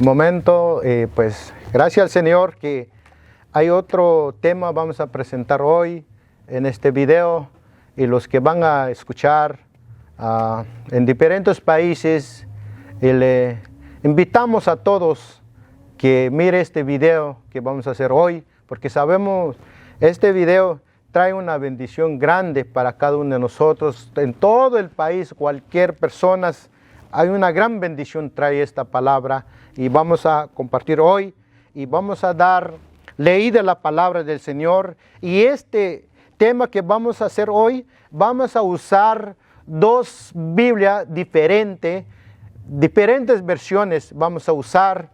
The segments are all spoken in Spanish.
Momento, pues gracias al Señor que hay otro tema vamos a presentar hoy en este video, y los que van a escuchar en diferentes países, y le invitamos a todos que mire este video que vamos a hacer hoy, porque sabemos este video trae una bendición grande para cada uno de nosotros. En todo el país, cualquier persona, hay una gran bendición trae esta palabra, y vamos a compartir hoy y vamos a dar leída la palabra del Señor. Y este tema que vamos a hacer hoy, vamos a usar dos Biblias diferentes versiones vamos a usar.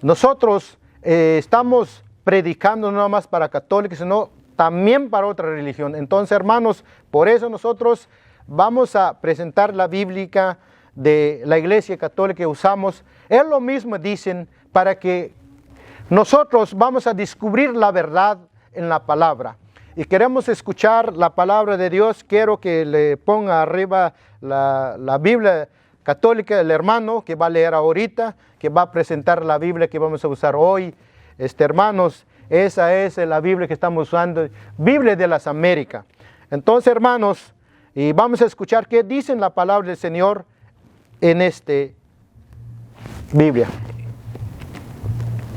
Nosotros estamos predicando no más para católicos, sino también para otra religión. Entonces, hermanos, por eso nosotros vamos a presentar la Biblia de la Iglesia Católica que usamos. Es lo mismo, dicen, para que nosotros vamos a descubrir la verdad en la palabra. Y queremos escuchar la palabra de Dios. Quiero que le ponga arriba la Biblia Católica, el hermano que va a leer ahorita, que va a presentar la Biblia que vamos a usar hoy. Hermanos, esa es la Biblia que estamos usando, Biblia de las Américas. Entonces, hermanos, y vamos a escuchar qué dice la palabra del Señor en Biblia.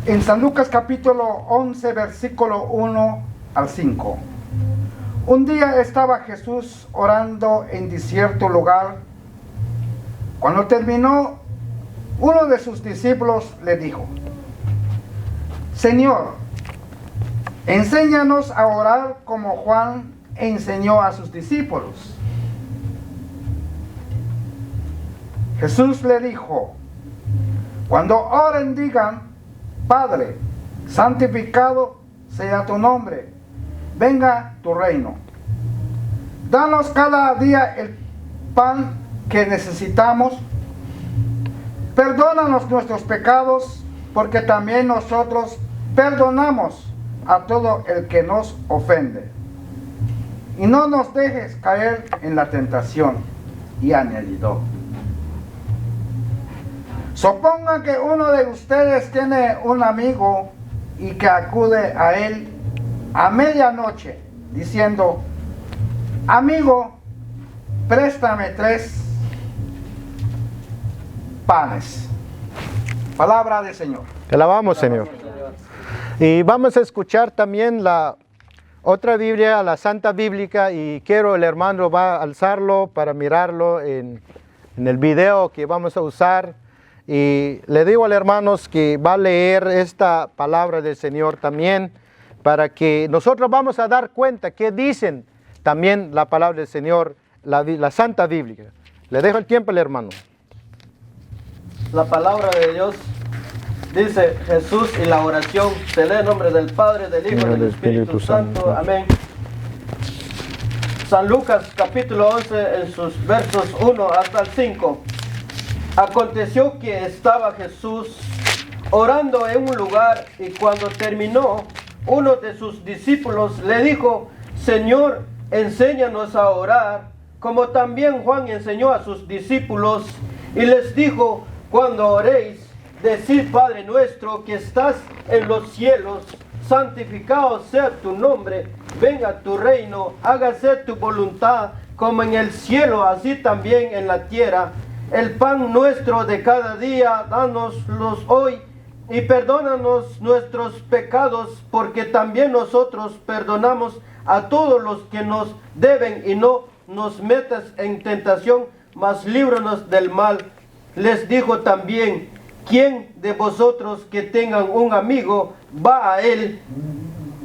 En San Lucas capítulo 11, versículo 1 al 5. Un día estaba Jesús orando en cierto lugar. Cuando terminó, uno de sus discípulos le dijo: Señor, enséñanos a orar como Juan enseñó a sus discípulos. Juan le dijo: cuando oren digan: Padre, santificado sea tu nombre, venga tu reino. Danos cada día el pan que necesitamos. Perdónanos nuestros pecados, porque también nosotros perdonamos a todo el que nos ofende. Y no nos dejes caer en la tentación. Y añadió: supongan que uno de ustedes tiene un amigo y que acude a él a medianoche diciendo: amigo, préstame 3 panes. Palabra del Señor. Te alabamos, Señor. Y vamos a escuchar también la otra Biblia, la Santa Bíblica, y quiero el hermano va a alzarlo para mirarlo en el video que vamos a usar. Y le digo al hermanos que va a leer esta palabra del Señor también, para que nosotros vamos a dar cuenta que dicen también la palabra del Señor, la Santa Bíblica. Le dejo el tiempo al hermano. La palabra de Dios dice: Jesús y la oración. Se lee en nombre del Padre, del Hijo y del Espíritu Santo. Amén. San Lucas capítulo 11 en sus versos 1 hasta el 5. Aconteció que estaba Jesús orando en un lugar, y cuando terminó, uno de sus discípulos le dijo: Señor, enséñanos a orar, como también Juan enseñó a sus discípulos. Y les dijo: cuando oréis, decid: Padre nuestro que estás en los cielos, santificado sea tu nombre, venga tu reino, hágase tu voluntad, como en el cielo, así también en la tierra. El pan nuestro de cada día, dánoslos hoy, y perdónanos nuestros pecados, porque también nosotros perdonamos a todos los que nos deben, y no nos metas en tentación, mas líbranos del mal. Les dijo también: ¿quién de vosotros que tengan un amigo va a él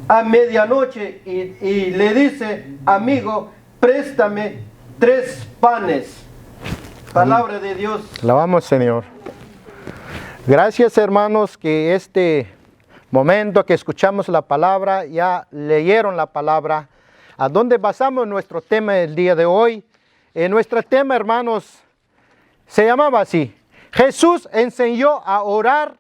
a medianoche y le dice: amigo, préstame 3 panes? Palabra de Dios. Alabamos, Señor. Gracias, hermanos, que este momento que escuchamos la palabra, ya leyeron la palabra. ¿A dónde basamos nuestro tema el día de hoy? Nuestro tema, hermanos, se llamaba así: Jesús enseñó a orar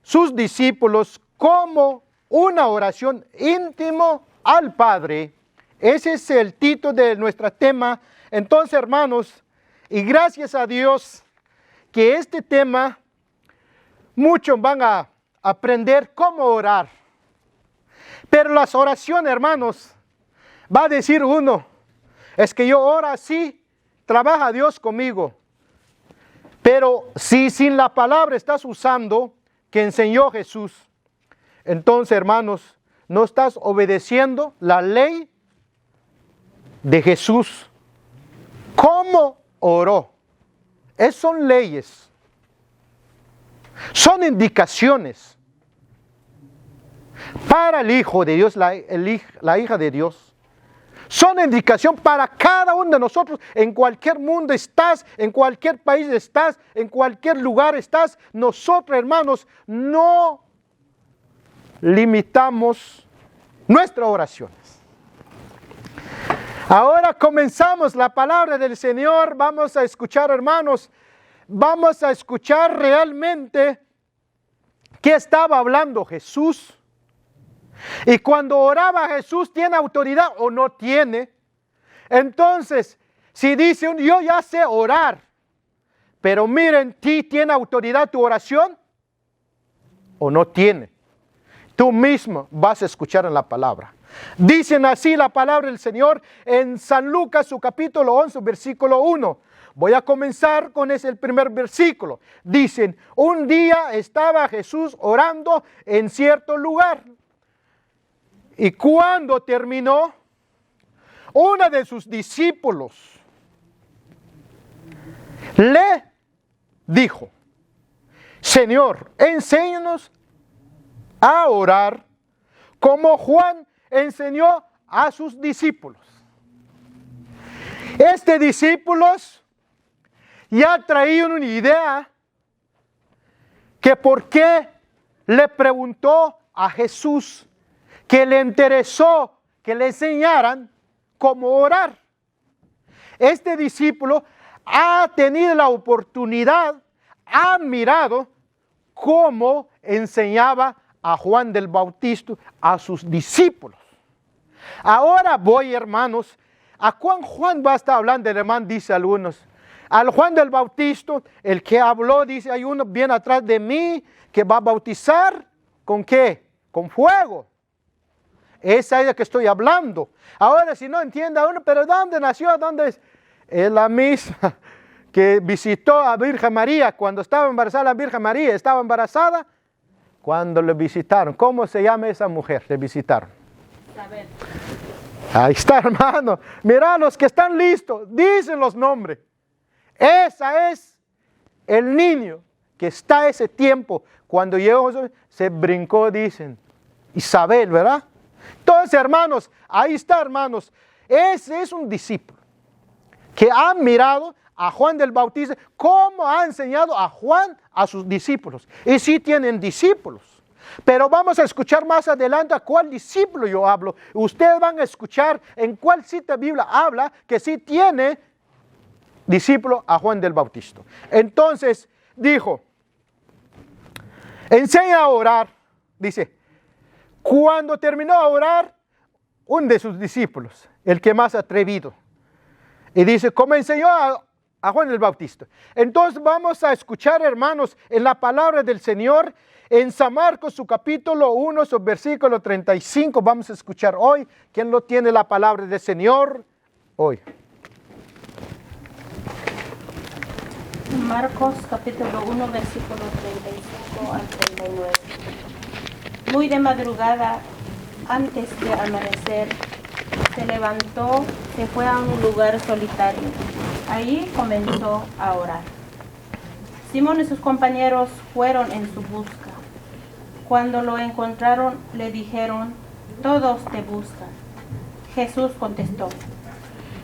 sus discípulos como una oración íntimo al Padre. Ese es el título de nuestro tema. Entonces, hermanos, y gracias a Dios que este tema muchos van a aprender cómo orar. Pero las oraciones, hermanos, va a decir uno, es que yo oro así, trabaja Dios conmigo. Pero si sin la palabra estás usando que enseñó Jesús, entonces, hermanos, no estás obedeciendo la ley de Jesús. ¿Cómo oró? Son leyes. Son indicaciones para el Hijo de Dios, la hija de Dios. Son indicación para cada uno de nosotros. En cualquier mundo estás, en cualquier país estás, en cualquier lugar estás. Nosotros, hermanos, no limitamos nuestras oraciones. Ahora comenzamos la palabra del Señor. Vamos a escuchar, hermanos, vamos a escuchar realmente qué estaba hablando Jesús. Y cuando oraba Jesús, ¿tiene autoridad o no tiene? Entonces, si dice, yo ya sé orar, pero miren, ¿ti tiene autoridad tu oración o no tiene? Tú mismo vas a escuchar en la palabra. Dicen así la palabra del Señor en San Lucas, su capítulo 11, versículo 1. Voy a comenzar con el primer versículo. Dicen, un día estaba Jesús orando en cierto lugar. Y cuando terminó, uno de sus discípulos le dijo, Señor, enséñanos a orar como Juan enseñó a sus discípulos. Discípulos ya traían una idea que por qué le preguntó a Jesús, que le interesó que le enseñaran cómo orar. Este discípulo ha tenido la oportunidad, ha mirado cómo enseñaba a Juan del Bautista a sus discípulos. Ahora voy, hermanos, a Juan va a estar hablando, el hermano dice algunos. Al Juan del Bautista, el que habló, dice, hay uno bien atrás de mí que va a bautizar, ¿con qué? Con fuego. Esa es la que estoy hablando. Ahora, si no entiende a uno, pero ¿dónde nació? ¿Dónde es? Es la misma que visitó a Virgen María cuando estaba embarazada. La Virgen María estaba embarazada cuando le visitaron. ¿Cómo se llama esa mujer? Le visitaron. Isabel. Ahí está, hermano. Mira, los que están listos, dicen los nombres. Esa es el niño que está ese tiempo. Cuando llegó, se brincó, dicen. Isabel, ¿verdad? Entonces, hermanos, ahí está, hermanos. Ese es un discípulo que ha mirado a Juan del Bautista, cómo ha enseñado a Juan a sus discípulos. Y sí tienen discípulos. Pero vamos a escuchar más adelante a cuál discípulo yo hablo. Ustedes van a escuchar en cuál cita Biblia habla que sí tiene discípulo a Juan del Bautista. Entonces dijo, enseña a orar, dice. Cuando terminó a orar, uno de sus discípulos, el que más atrevido, y dice, ¿cómo enseñó a Juan el Bautista? Entonces vamos a escuchar, hermanos, en la palabra del Señor, en San Marcos, su capítulo 1, su versículo 35, vamos a escuchar hoy. ¿Quién no tiene la palabra del Señor hoy? Marcos capítulo 1, versículo 35 al 39. Muy de madrugada, antes de amanecer, se levantó, se fue a un lugar solitario. Allí comenzó a orar. Simón y sus compañeros fueron en su busca. Cuando lo encontraron, le dijeron, todos te buscan. Jesús contestó,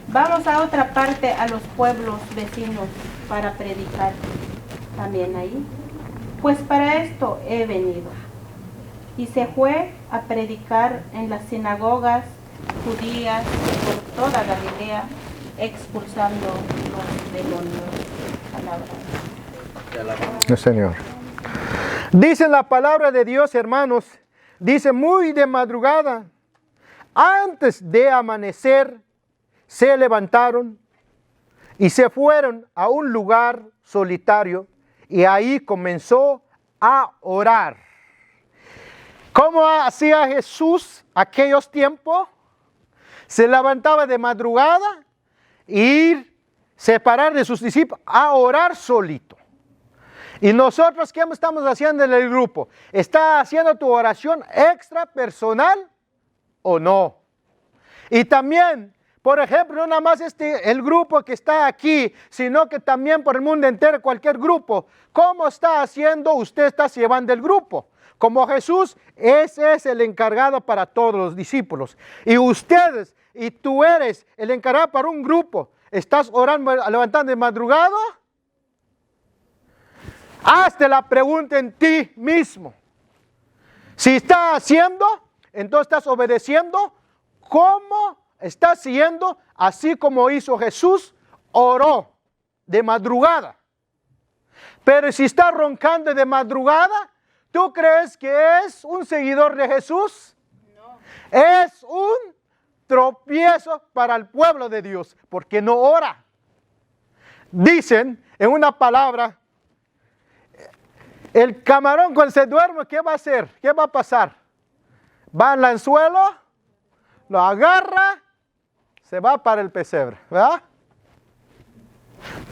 vamos a otra parte, a los pueblos vecinos, para predicar también ahí. Pues para esto he venido. Y se fue a predicar en las sinagogas judías por toda Galilea, expulsando los demonios. Palabra. Señor. Dice la palabra de Dios, hermanos, dice muy de madrugada, antes de amanecer, se levantaron y se fueron a un lugar solitario y ahí comenzó a orar. ¿Cómo hacía Jesús aquellos tiempos? Se levantaba de madrugada e ir separar de sus discípulos a orar solito. Y nosotros, ¿qué estamos haciendo en el grupo? ¿Está haciendo tu oración extra personal o no? Y también, por ejemplo, no nada más el grupo que está aquí, sino que también por el mundo entero, cualquier grupo. ¿Cómo está haciendo? Usted está llevando el grupo. Como Jesús, ese es el encargado para todos los discípulos. Y ustedes, y tú eres el encargado para un grupo. ¿Estás orando, levantando de madrugada? Hazte la pregunta en ti mismo. Si estás haciendo, entonces estás obedeciendo. ¿Cómo estás siguiendo? Así como hizo Jesús, oró de madrugada. Pero si estás roncando de madrugada, ¿tú crees que es un seguidor de Jesús? No. Es un tropiezo para el pueblo de Dios, porque no ora. Dicen en una palabra, el camarón cuando se duerme, ¿qué va a hacer? ¿Qué va a pasar? Va al anzuelo, lo agarra, se va para el pesebre, ¿verdad?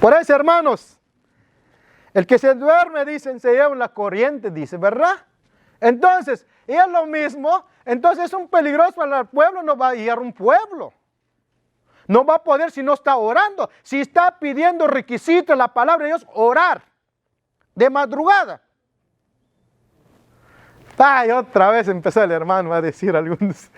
Por eso, hermanos, el que se duerme, dicen, se lleva la corriente, dice, ¿verdad? Entonces, y es lo mismo, entonces es un peligroso para el pueblo, no va a guiar un pueblo. No va a poder si no está orando. Si está pidiendo requisitos, la palabra de Dios, orar de madrugada. Ay, otra vez empezó el hermano a decir algunos,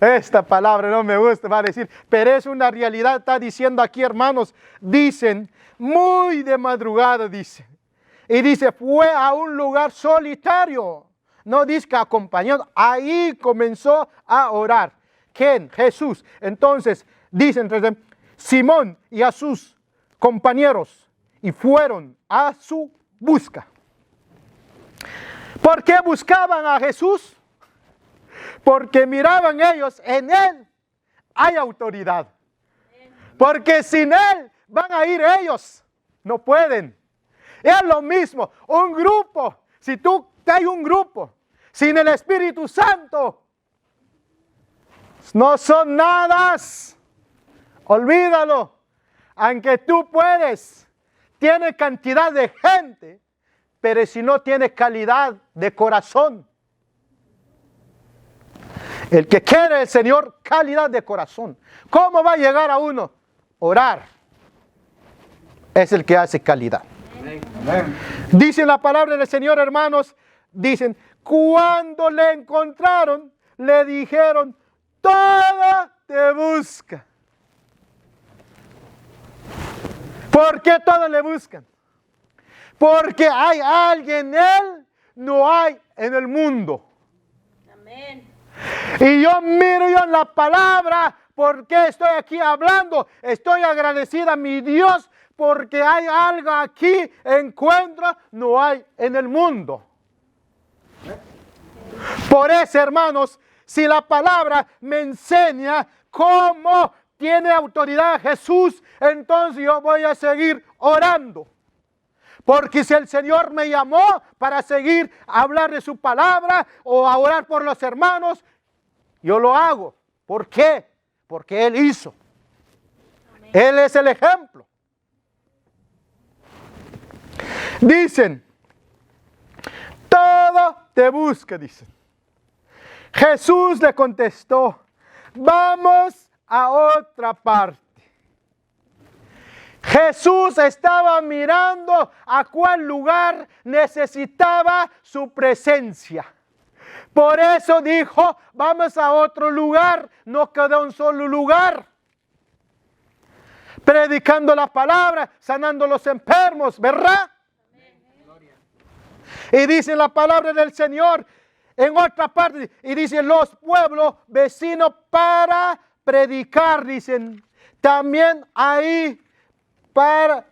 esta palabra no me gusta, va a decir, pero es una realidad, está diciendo aquí, hermanos, dicen, muy de madrugada, dice. Y dice, fue a un lugar solitario. No dice que acompañado. Ahí comenzó a orar. ¿Quién? Jesús. Entonces, dicen Simón y a sus compañeros. Y fueron a su busca. ¿Por qué buscaban a Jesús? Porque miraban ellos, en Él hay autoridad. Porque sin Él van a ir ellos. No pueden. Es lo mismo, un grupo, si tú hay un grupo, sin el Espíritu Santo, no son nada, olvídalo, aunque tú puedes, tiene cantidad de gente, pero si no tiene calidad de corazón, el que quiere el Señor, calidad de corazón, ¿cómo va a llegar a uno? Orar, es el que hace calidad. Amén. Dice la palabra del Señor, hermanos, dicen, cuando le encontraron, le dijeron, todo te busca. ¿Por qué todos le buscan? Porque hay alguien en Él, no hay en el mundo. Amén. Y yo miro en la palabra, porque estoy aquí hablando, estoy agradecida a mi Dios, porque hay algo aquí, encuentro, no hay en el mundo. Por eso, hermanos, si la palabra me enseña cómo tiene autoridad Jesús, entonces yo voy a seguir orando. Porque si el Señor me llamó para seguir a hablar de su palabra o a orar por los hermanos, yo lo hago. ¿Por qué? Porque Él hizo. Amén. Él es el ejemplo. Dicen, todo te busca, dicen. Jesús le contestó, vamos a otra parte. Jesús estaba mirando a cuál lugar necesitaba su presencia. Por eso dijo, vamos a otro lugar, no quedó un solo lugar. Predicando la palabra, sanando los enfermos, ¿verdad? Y dice la palabra del Señor en otra parte, y dice los pueblos vecinos para predicar, dicen, también ahí para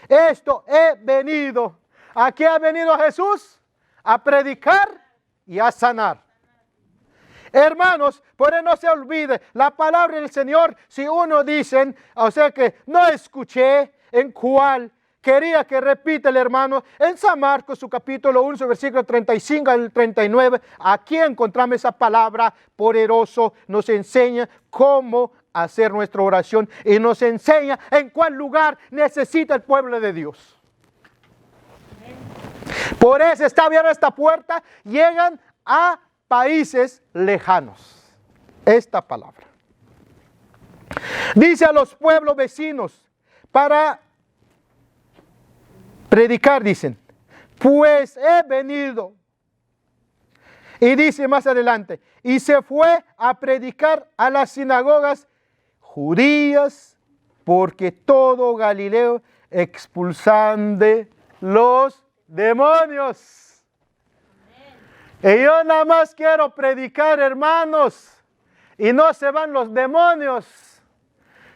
esto he venido. ¿A qué ha venido Jesús? A predicar y a sanar. Hermanos, por eso no se olvide, la palabra del Señor, si uno dice, o sea que no escuché en cuál, quería que repita el hermano en San Marcos, su capítulo 1, versículo 35 al 39. Aquí encontramos esa palabra poderoso, nos enseña cómo hacer nuestra oración y nos enseña en cuál lugar necesita el pueblo de Dios. Por eso está abierta esta puerta, llegan a países lejanos. Esta palabra dice a los pueblos vecinos para predicar, dicen, pues he venido. Y dice más adelante, y se fue a predicar a las sinagogas judías, porque todo Galileo expulsando los demonios. Y yo nada más quiero predicar, hermanos, y no se van los demonios.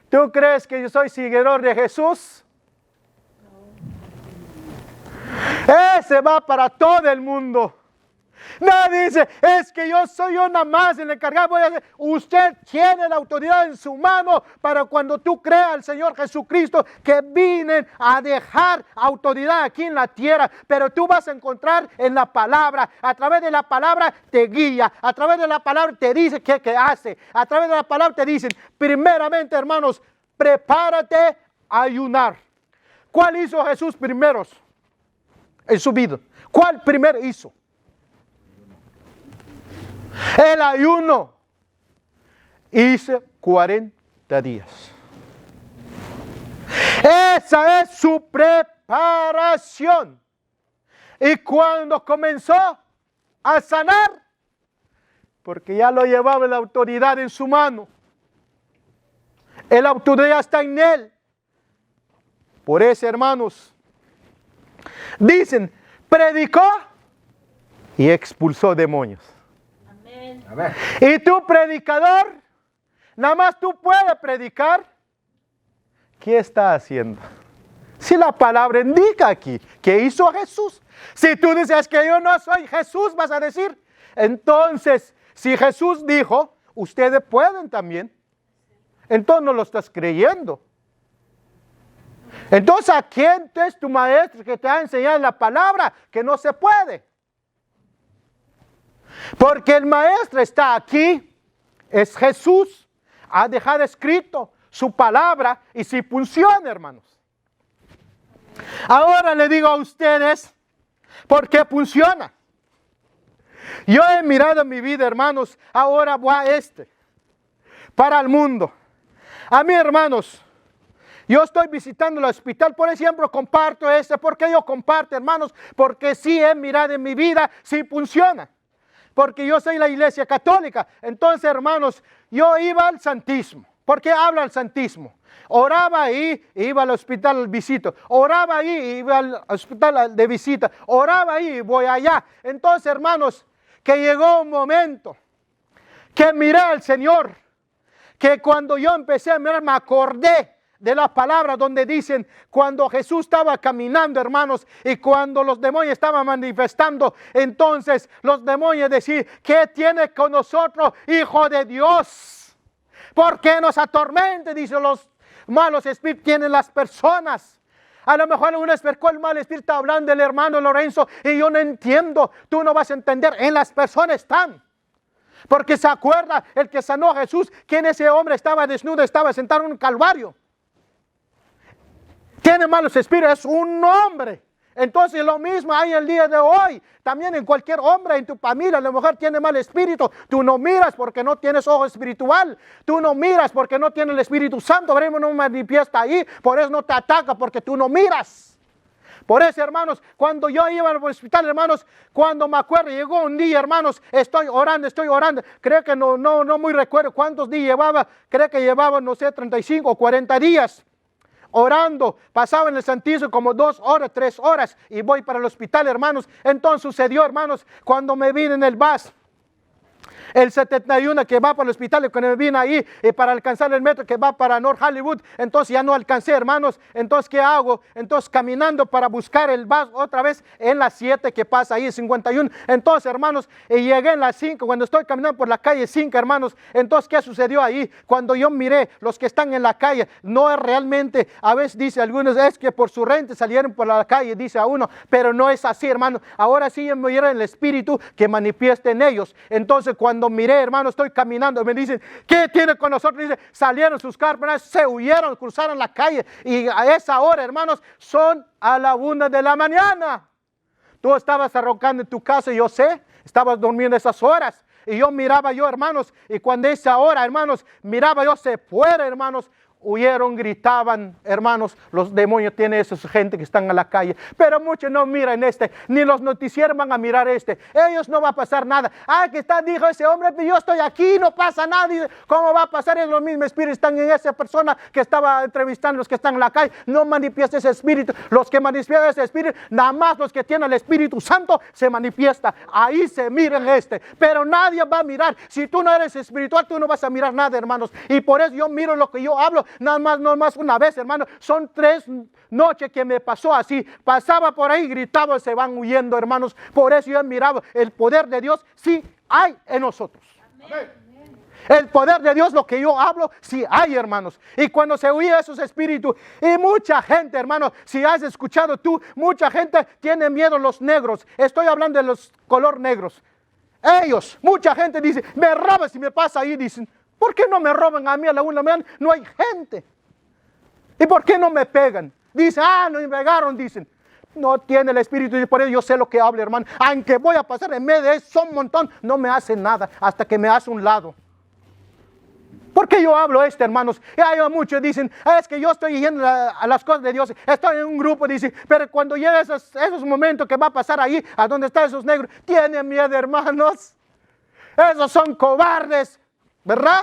¿Tú crees que yo soy seguidor de Jesús? Ese va para todo el mundo. Nadie dice, es que yo nada más el encargado. Voy a hacer. Usted tiene la autoridad en su mano para cuando tú creas al Señor Jesucristo que vienen a dejar autoridad aquí en la tierra. Pero tú vas a encontrar en la palabra. A través de la palabra te guía. A través de la palabra te dice qué hace. A través de la palabra te dicen, primeramente, hermanos, prepárate a ayunar. ¿Cuál hizo Jesús primeros en su vida? ¿Cuál primero hizo? El ayuno. Hice 40 días. Esa es su preparación. Y cuando comenzó a sanar, porque ya lo llevaba la autoridad en su mano, la autoridad está en él. Por eso, hermanos, dicen, predicó y expulsó demonios. Amén. Y tú, predicador, nada más tú puedes predicar. ¿Qué está haciendo? Si la palabra indica aquí, ¿qué hizo Jesús? Si tú dices que yo no soy Jesús, vas a decir. Entonces, si Jesús dijo, ustedes pueden también. Entonces no lo estás creyendo. Entonces, ¿a quién es tu maestro que te ha enseñado la palabra que no se puede? Porque el maestro está aquí, es Jesús, ha dejado escrito su palabra y si funciona, hermanos. Ahora le digo a ustedes, ¿por qué funciona? Yo he mirado en mi vida, hermanos, ahora voy a para el mundo. A mí, hermanos, yo estoy visitando el hospital, por ejemplo, comparto ¿por qué yo comparto, hermanos? Porque sí he mirado en mi vida, sí funciona. Porque yo soy la iglesia católica. Entonces, hermanos, yo iba al Santísimo. ¿Por qué hablo al Santísimo? Oraba ahí, iba al hospital al visita. Oraba ahí, iba al hospital de visita. Oraba ahí, voy allá. Entonces, hermanos, que llegó un momento que miré al Señor. Que cuando yo empecé a mirar, me acordé de la palabra donde dicen cuando Jesús estaba caminando, hermanos, y cuando los demonios estaban manifestando, entonces los demonios decían, ¿qué tiene con nosotros, hijo de Dios? ¿Por qué nos atormente? Dicen los malos espíritus, tienen las personas. A lo mejor uno esperó el mal espíritu hablando del hermano Lorenzo y yo no entiendo, tú no vas a entender, en las personas están. Porque se acuerda el que sanó a Jesús, que ese hombre estaba desnudo, estaba sentado en un calvario. Tiene malos espíritus, es un hombre. Entonces lo mismo hay el día de hoy. También en cualquier hombre en tu familia, a lo mejor tiene mal espíritu. Tú no miras porque no tienes ojo espiritual. Tú no miras porque no tienes el Espíritu Santo. Veremos, no manifiesta ahí. Por eso no te ataca, porque tú no miras. Por eso, hermanos, cuando yo iba al hospital, hermanos, cuando me acuerdo, llegó un día, hermanos, estoy orando. Creo que no muy recuerdo cuántos días llevaba. Creo que llevaba, no sé, 35 o 40 días. Orando, pasaba en el Santísimo como 2 horas, 3 horas y voy para el hospital, hermanos. Entonces sucedió, hermanos, cuando me vine en el bus, El 71 que va para el hospital, cuando me vine ahí para alcanzar el metro que va para North Hollywood, entonces ya no alcancé, hermanos. Entonces, ¿qué hago? Entonces, caminando para buscar el bus otra vez en la 7 que pasa ahí, 51. Entonces, hermanos, llegué en la 5, cuando estoy caminando por la calle 5, hermanos. Entonces, ¿qué sucedió ahí? Cuando yo miré los que están en la calle, no es realmente, a veces dice algunos, es que por su renta salieron por la calle, dice a uno, pero no es así, hermano. Ahora sí yo miré el Espíritu que manifiesta en ellos. Entonces, cuando miré, hermano, estoy caminando, me dicen, ¿qué tiene con nosotros? Dice, salieron sus carros, se huyeron, cruzaron la calle, y a esa hora, hermanos, son a la 1 de la mañana. Tú estabas arroncando en tu casa, yo sé, estabas durmiendo esas horas, y yo miraba yo, hermanos, y cuando esa hora, hermanos, miraba yo, se fuera, hermanos, huyeron, gritaban, hermanos, los demonios tienen esa gente que están en la calle, pero muchos no miran ni los noticieros van a mirar ellos no va a pasar nada. Que está, dijo ese hombre, yo estoy aquí, no pasa nada. Dice, ¿cómo va a pasar? Es los mismos espíritus están en esa persona que estaba entrevistando, los que están en la calle, no manifiesta ese espíritu. Los que manifiestan ese espíritu, nada más los que tienen el Espíritu Santo se manifiesta, ahí se miran pero nadie va a mirar. Si tú no eres espiritual, tú no vas a mirar nada, hermanos, y por eso yo miro lo que yo hablo. Nada más una vez, hermano. Son 3 noches que me pasó así. Pasaba por ahí, gritaba, se van huyendo, hermanos. Por eso yo he mirado el poder de Dios, sí hay en nosotros. Amén. El poder de Dios, lo que yo hablo, sí hay, hermanos. Y cuando se huye esos espíritus, y mucha gente, hermanos, si has escuchado tú, mucha gente tiene miedo a los negros. Estoy hablando de los color negros. Ellos, mucha gente dice, me roban si me pasa ahí, dicen. ¿Por qué no me roban a mí a la 1 de la mañana? No hay gente. ¿Y por qué no me pegan? Dicen, no me pegaron, dicen. No tiene el Espíritu, y por eso yo sé lo que hablo, hermano. Aunque voy a pasar en medio de eso, un montón, no me hace nada hasta que me hace un lado. ¿Por qué yo hablo hermanos? Y hay muchos dicen, es que yo estoy yendo a las cosas de Dios. Estoy en un grupo, dicen, pero cuando llega esos momentos que va a pasar ahí, a donde están esos negros, tienen miedo, hermanos. Esos son cobardes. ¿Verdad?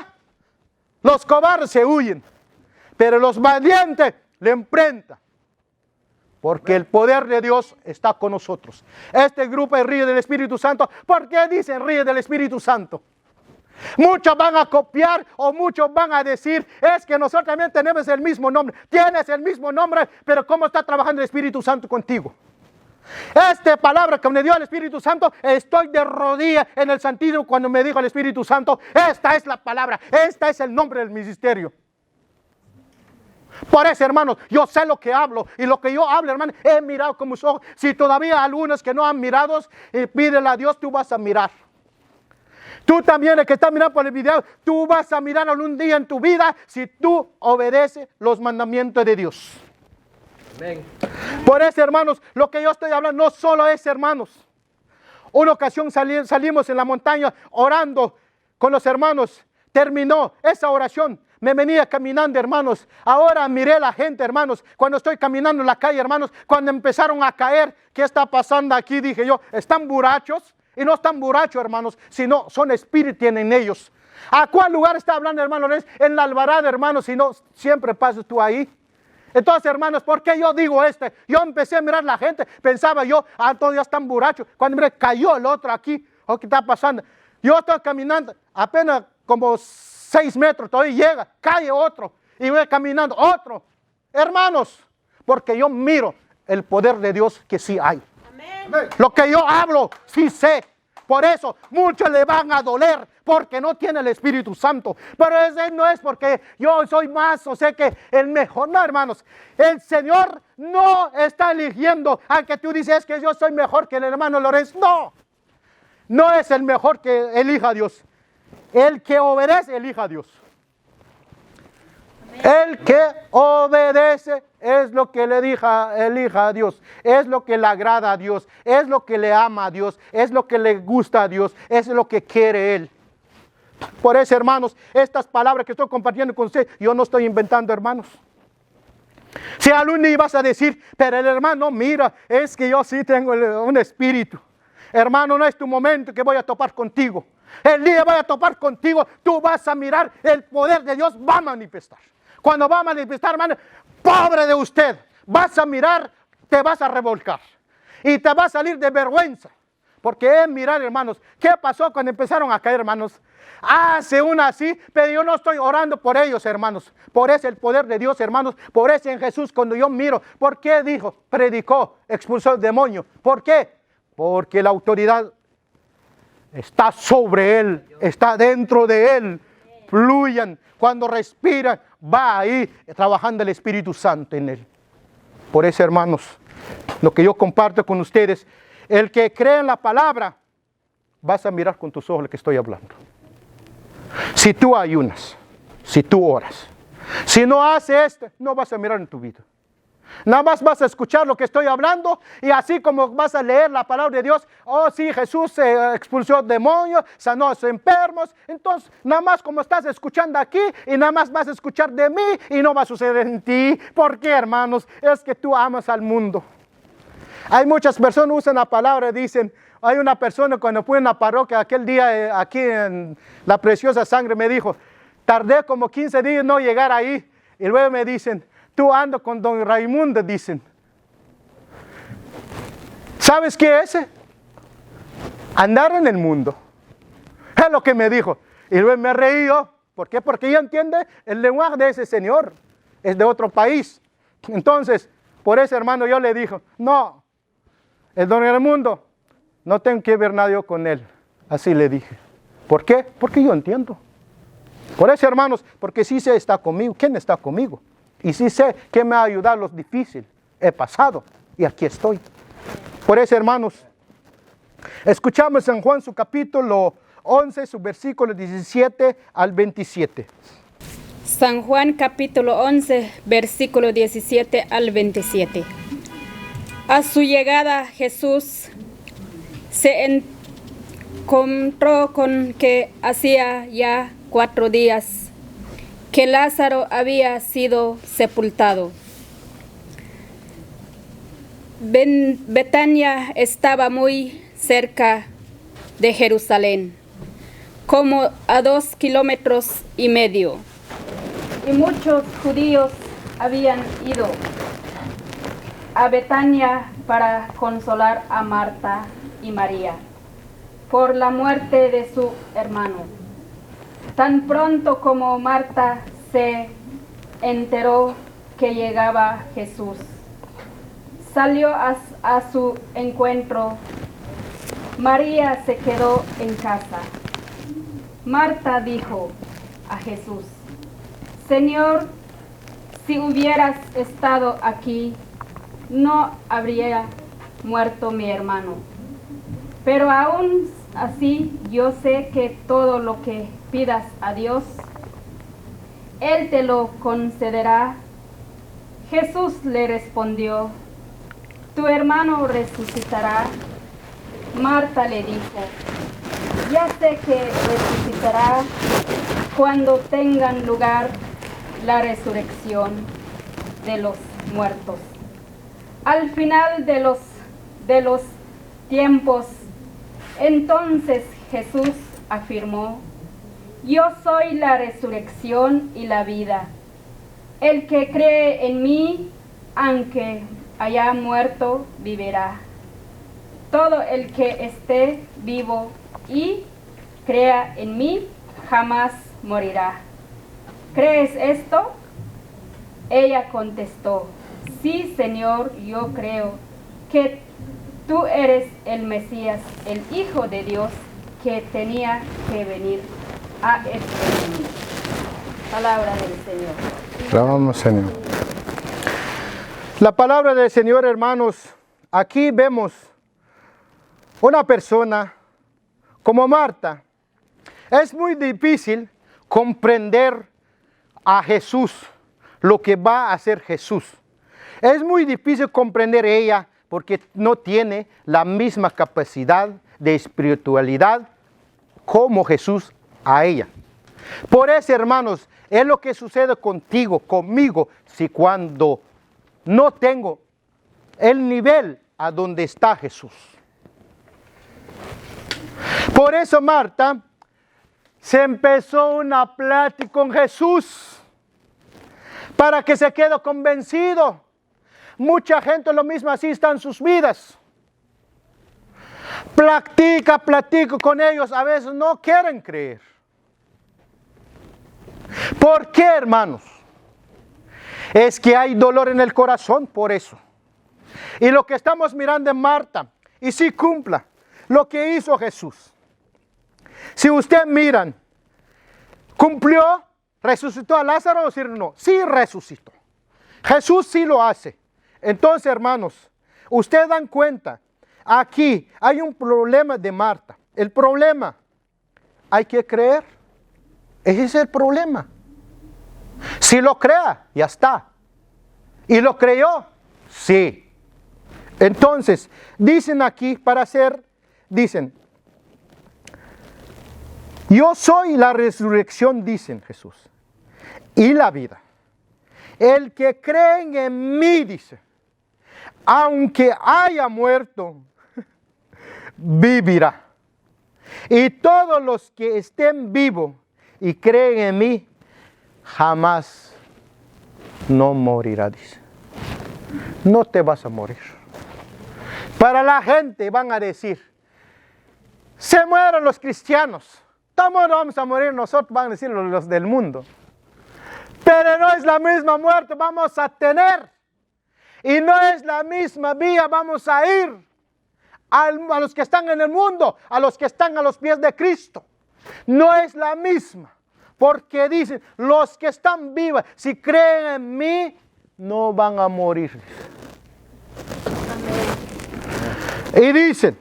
Los cobardes se huyen, pero los valientes le enfrentan, porque el poder de Dios está con nosotros. Este grupo es Río del Espíritu Santo. ¿Por qué dicen Río del Espíritu Santo? Muchos van a copiar o muchos van a decir, es que nosotros también tenemos el mismo nombre. Tienes el mismo nombre, pero ¿cómo está trabajando el Espíritu Santo contigo? Esta palabra que me dio el Espíritu Santo, estoy de rodillas en el Santísimo cuando me dijo el Espíritu Santo, esta es la palabra, este es el nombre del ministerio. Por eso, hermanos, yo sé lo que hablo, y lo que yo hablo, hermano, he mirado con mis ojos. Si todavía algunos que no han mirado, pídele a Dios, tú vas a mirar. Tú también, el que está mirando por el video, tú vas a mirar algún día en tu vida si tú obedeces los mandamientos de Dios. Amén. Por eso, hermanos, lo que yo estoy hablando no solo es, hermanos. Una ocasión salimos en la montaña orando con los hermanos. Terminó esa oración. Me venía caminando, hermanos. Ahora miré a la gente, hermanos. Cuando estoy caminando en la calle, hermanos, cuando empezaron a caer, ¿qué está pasando aquí? Dije yo, ¿están borrachos? Y no están borrachos, hermanos, sino son espíritus tienen ellos. ¿A cuál lugar está hablando, hermanos? En la Alvarado, hermanos, si no, siempre pasas tú ahí. Entonces, hermanos, ¿por qué yo digo Yo empecé a mirar la gente, pensaba yo, todos ya están borrachos. Cuando miré, cayó el otro aquí, ¿qué está pasando? Yo estoy caminando, apenas como 6 metros, todavía llega, cae otro, y voy caminando, otro. Hermanos, porque yo miro el poder de Dios que sí hay. Amén. Lo que yo hablo, sí sé. Por eso muchos le van a doler porque no tiene el Espíritu Santo. Pero ese no es porque yo soy más o sé que el mejor. No, hermanos. El Señor no está eligiendo a que tú dices que yo soy mejor que el hermano Lorenzo. No. No es el mejor que elija a Dios. El que obedece, elija a Dios. El que obedece es lo que le elija a Dios, es lo que le agrada a Dios, es lo que le ama a Dios, es lo que le gusta a Dios, es lo que quiere Él. Por eso, hermanos, estas palabras que estoy compartiendo con usted, yo no estoy inventando, hermanos. Si algún día vas a decir, pero el hermano, mira, es que yo sí tengo un espíritu. Hermano, no es tu momento que voy a topar contigo. El día voy a topar contigo, tú vas a mirar, el poder de Dios va a manifestar. Cuando va a manifestar, hermano, pobre de usted, vas a mirar, te vas a revolcar y te va a salir de vergüenza. Porque mirar, hermanos, ¿qué pasó cuando empezaron a caer, hermanos? Hace una así, pero yo no estoy orando por ellos, hermanos. Por ese el poder de Dios, hermanos. Por ese en Jesús, cuando yo miro. ¿Por qué dijo? Predicó, expulsó el demonio. ¿Por qué? Porque la autoridad está sobre él, está dentro de él. Fluyan. Cuando respiran, va ahí trabajando el Espíritu Santo en él. Por eso, hermanos, lo que yo comparto con ustedes, el que cree en la palabra, vas a mirar con tus ojos lo que estoy hablando. Si tú ayunas, si tú oras, si no haces esto, no vas a mirar en tu vida. Nada más vas a escuchar lo que estoy hablando y así como vas a leer la palabra de Dios, oh sí, Jesús expulsó demonios, sanó a los enfermos. Entonces, nada más como estás escuchando aquí y nada más vas a escuchar de mí y no va a suceder en ti. ¿Por qué, hermanos? Es que tú amas al mundo. Hay muchas personas que usan la palabra y dicen, hay una persona cuando fue en la parroquia aquel día aquí en la Preciosa Sangre me dijo, tardé como 15 días en no llegar ahí y luego me dicen, tú ando con don Raimundo, dicen. ¿Sabes qué es? Andar en el mundo. Es lo que me dijo. Y luego me reí yo. ¿Por qué? Porque ella entiende el lenguaje de ese señor. Es de otro país. Entonces, por eso, hermano, yo le dije, no, el don Raimundo, no tengo que ver nada yo con él. Así le dije. ¿Por qué? Porque yo entiendo. Por eso, hermanos, porque sí sé está conmigo. ¿Quién está conmigo? Y sí sé que me ha ayudado los difíciles. He pasado y aquí estoy. Por eso, hermanos, escuchamos en Juan su capítulo 11, su versículo 17 al 27. San Juan capítulo 11, versículo 17 al 27. A su llegada Jesús se encontró con que hacía ya 4 días que Lázaro había sido sepultado. Betania estaba muy cerca de Jerusalén, como a 2,5 kilómetros, y muchos judíos habían ido a Betania para consolar a Marta y María por la muerte de su hermano. Tan pronto como Marta se enteró que llegaba Jesús, salió a su encuentro. María se quedó en casa. Marta dijo a Jesús, Señor, si hubieras estado aquí, no habría muerto mi hermano. Pero aún así yo sé que todo lo que pidas a Dios, Él te lo concederá. Jesús le respondió, tu hermano resucitará. Marta le dijo, ya sé que resucitará cuando tengan lugar la resurrección de los muertos. Al final de los tiempos, entonces Jesús afirmó, yo soy la resurrección y la vida. El que cree en mí, aunque haya muerto, vivirá. Todo el que esté vivo y crea en mí, jamás morirá. ¿Crees esto? Ella contestó, sí, Señor, yo creo que tú eres el Mesías, el Hijo de Dios, que tenía que venir a este mundo. Palabra del Señor. Alabamos, Señor. La palabra del Señor, hermanos, aquí vemos una persona como Marta. Es muy difícil comprender a Jesús, lo que va a hacer Jesús. Es muy difícil comprender ella porque no tiene la misma capacidad de espiritualidad como Jesús a ella. Por eso, hermanos, es lo que sucede contigo, conmigo, si cuando no tengo el nivel a donde está Jesús. Por eso Marta se empezó una plática con Jesús para que se quede convencido. Mucha gente lo mismo así está en sus vidas. platico con ellos, a veces no quieren creer. ¿Por qué, hermanos? Es que hay dolor en el corazón por eso. Y lo que estamos mirando en Marta, y si cumpla lo que hizo Jesús. Si ustedes miran, ¿cumplió? ¿Resucitó a Lázaro o sí no? Sí resucitó. Jesús sí lo hace. Entonces, hermanos, ustedes dan cuenta, aquí hay un problema de Marta. El problema, hay que creer. Ese es el problema. Si lo crea, ya está. ¿Y lo creyó? Sí. Entonces, dicen aquí dicen, yo soy la resurrección, dicen Jesús, y la vida. El que cree en mí, dice, aunque haya muerto, vivirá. Y todos los que estén vivos y creen en mí, jamás no morirá, dice. No te vas a morir. Para la gente van a decir, se mueren los cristianos. ¿Cómo no vamos a morir nosotros? Van a decir los del mundo. Pero no es la misma muerte vamos a tener. Y no es la misma vía vamos a ir. A los que están en el mundo, a los que están a los pies de Cristo. No es la misma. Porque dicen, los que están vivos, si creen en mí, no van a morir. Amén. Y dicen,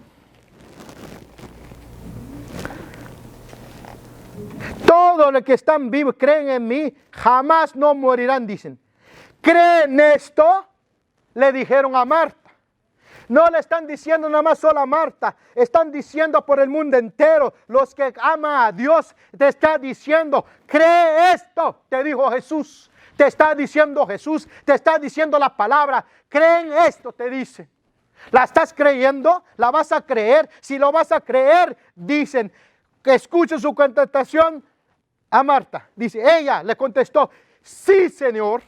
todos los que están vivos, creen en mí, jamás no morirán, dicen. ¿Creen esto? Le dijeron a Marta. No le están diciendo nada más solo a Marta, están diciendo por el mundo entero, los que aman a Dios, te está diciendo, cree esto, te dijo Jesús, te está diciendo Jesús, te está diciendo la palabra, creen esto, te dice. ¿La estás creyendo? ¿La vas a creer? Si lo vas a creer, dicen, que escuche su contestación a Marta. Dice, ella le contestó, sí, Señor.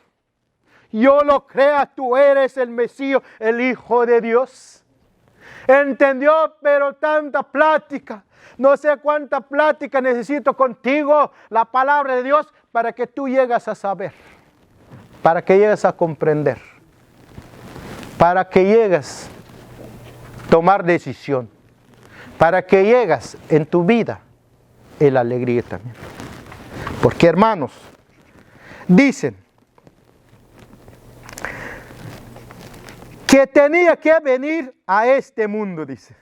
Yo lo creo, tú eres el Mesías, el Hijo de Dios. Entendió, pero tanta plática. No sé cuánta plática necesito contigo, la palabra de Dios, para que tú llegues a saber. Para que llegues a comprender. Para que llegues a tomar decisión. Para que llegues en tu vida en la alegría también. Porque, hermanos, dicen que tenía que venir a este mundo, dice.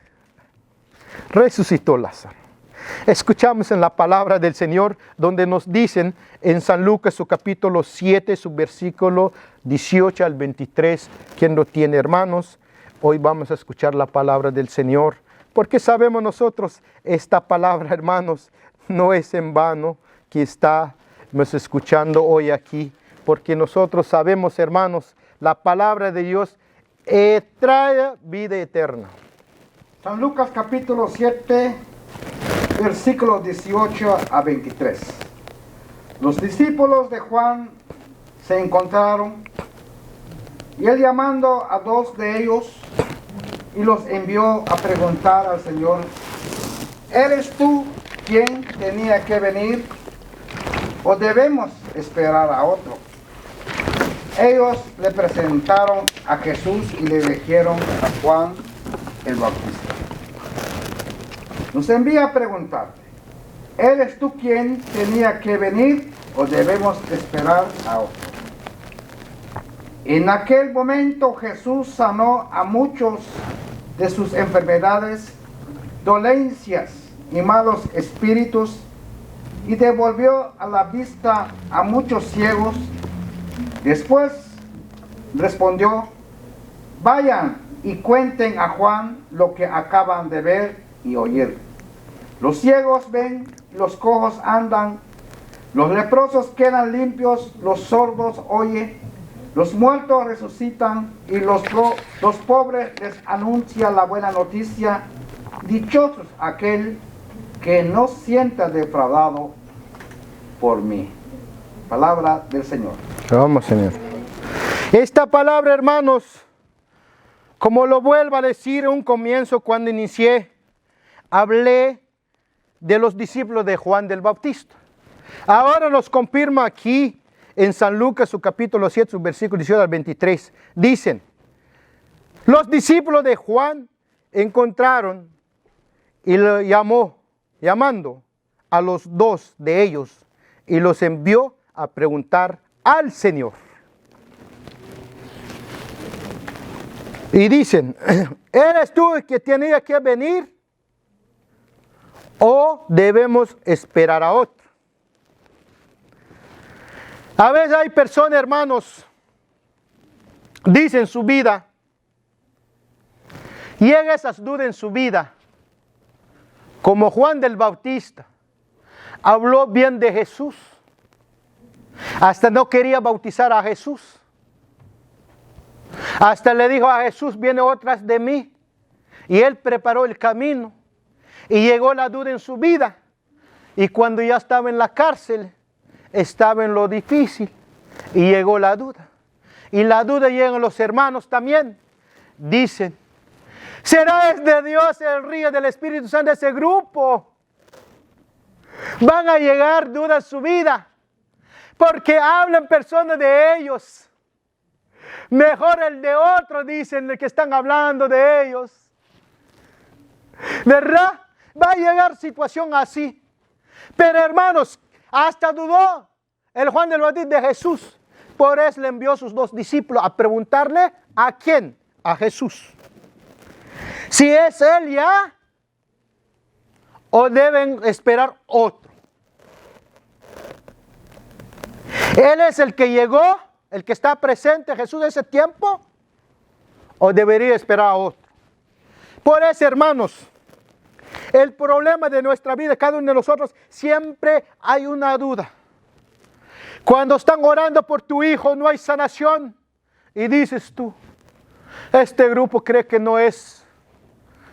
Resucitó Lázaro. Escuchamos en la palabra del Señor donde nos dicen en San Lucas su capítulo 7, su versículo 18 al 23. ¿Quién lo tiene, hermanos? Hoy vamos a escuchar la palabra del Señor. Porque sabemos nosotros, esta palabra, hermanos, no es en vano que estamos escuchando hoy aquí. Porque nosotros sabemos, hermanos, la palabra de Dios trae vida eterna. San Lucas capítulo 7, versículos 18 a 23. Los discípulos de Juan se encontraron y él llamando a 2 de ellos y los envió a preguntar al Señor, ¿eres tú quien tenía que venir o debemos esperar a otro? Ellos le presentaron a Jesús y le dijeron a Juan el Bautista. Nos envía a preguntarte, ¿eres tú quien tenía que venir o debemos esperar a otro? En aquel momento Jesús sanó a muchos de sus enfermedades, dolencias y malos espíritus y devolvió a la vista a muchos ciegos. Después respondió, vayan y cuenten a Juan lo que acaban de ver y oír. Los ciegos ven, los cojos andan, los leprosos quedan limpios, los sordos oyen, los muertos resucitan y los pobres les anuncia la buena noticia. Dichosos aquel que no sienta defraudado por mí. Palabra del Señor. Vamos, Señor. Esta palabra, hermanos, como lo vuelvo a decir en un comienzo cuando inicié, hablé de los discípulos de Juan del Bautista. Ahora nos confirma aquí en San Lucas, su capítulo 7, su versículo 18 al 23. Dicen, los discípulos de Juan encontraron y lo llamando a los dos de ellos, y los envió a preguntar al Señor. Y dicen, ¿eres tú el que tenía que venir o debemos esperar a otro? A veces hay personas, hermanos, dicen su vida, llega esas dudas en su vida, como Juan del Bautista, habló bien de Jesús, hasta no quería bautizar a Jesús. Hasta le dijo a Jesús, viene otras de mí. Y él preparó el camino. Y llegó la duda en su vida. Y cuando ya estaba en la cárcel, estaba en lo difícil. Y llegó la duda. Y la duda llega a los hermanos también. Dicen, ¿será de Dios el río del Espíritu Santo de ese grupo? Van a llegar dudas en su vida. Porque hablan personas de ellos. Mejor el de otro, dicen, el que están hablando de ellos. ¿Verdad? Va a llegar situación así. Pero hermanos, hasta dudó el Juan del Bautista de Jesús. Por eso le envió a sus dos discípulos a preguntarle, ¿a quién? A Jesús. Si es él ya, o deben esperar otro. Él es el que llegó, el que está presente, Jesús, de ese tiempo, o debería esperar a otro. Por eso, hermanos, el problema de nuestra vida, cada uno de nosotros, siempre hay una duda. Cuando están orando por tu hijo, no hay sanación, y dices tú, este grupo cree que no es,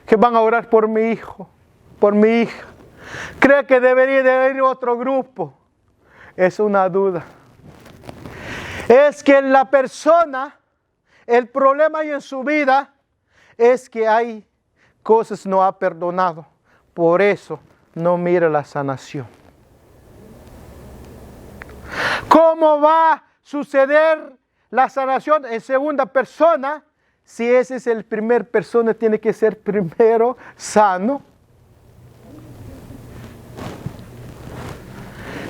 que van a orar por mi hijo, por mi hija. Cree que debería de ir otro grupo. Es una duda. Es que la persona, el problema ahí en su vida es que hay cosas no ha perdonado. Por eso no mira la sanación. ¿Cómo va a suceder la sanación en segunda persona? Si ese es el primer persona, tiene que ser primero sano.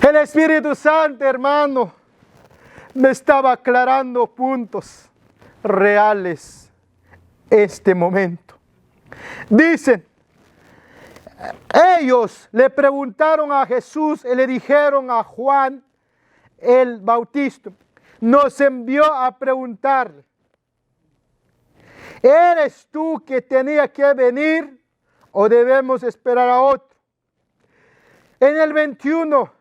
El Espíritu Santo, hermano, me estaba aclarando puntos reales este momento. Dicen, ellos le preguntaron a Jesús y le dijeron a Juan el Bautista, nos envió a preguntarle, ¿eres tú que tenía que venir o debemos esperar a otro? En el 21,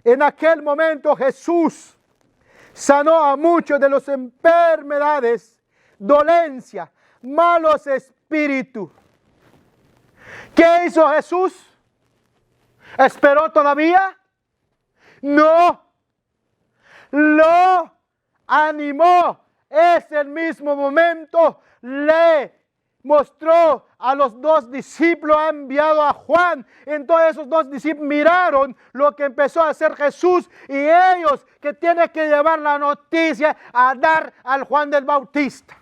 en aquel momento Jesús sanó a muchos de las enfermedades, dolencia, malos espíritus. ¿Qué hizo Jesús? ¿Esperó todavía? No. Lo animó. Es el mismo momento. Le mostró a los dos discípulos, ha enviado a Juan. Entonces esos dos discípulos miraron lo que empezó a hacer Jesús y ellos que tienen que llevar la noticia a dar al Juan del Bautista.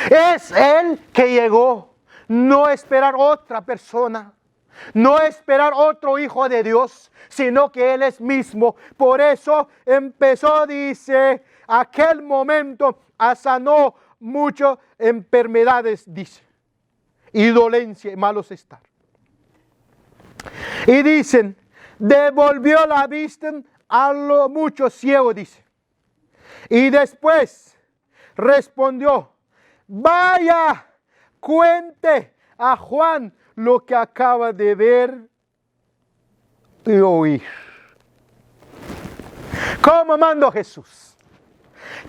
Es él que llegó, no esperar otra persona, no esperar otro hijo de Dios, sino que él es mismo. Por eso empezó, dice, aquel momento sanó muchas enfermedades, dice, y dolencia y malos estar. Y dicen, devolvió la vista a los muchos ciegos, dice. Y después respondió, vaya, cuente a Juan lo que acaba de ver y oír. ¿Cómo mandó Jesús?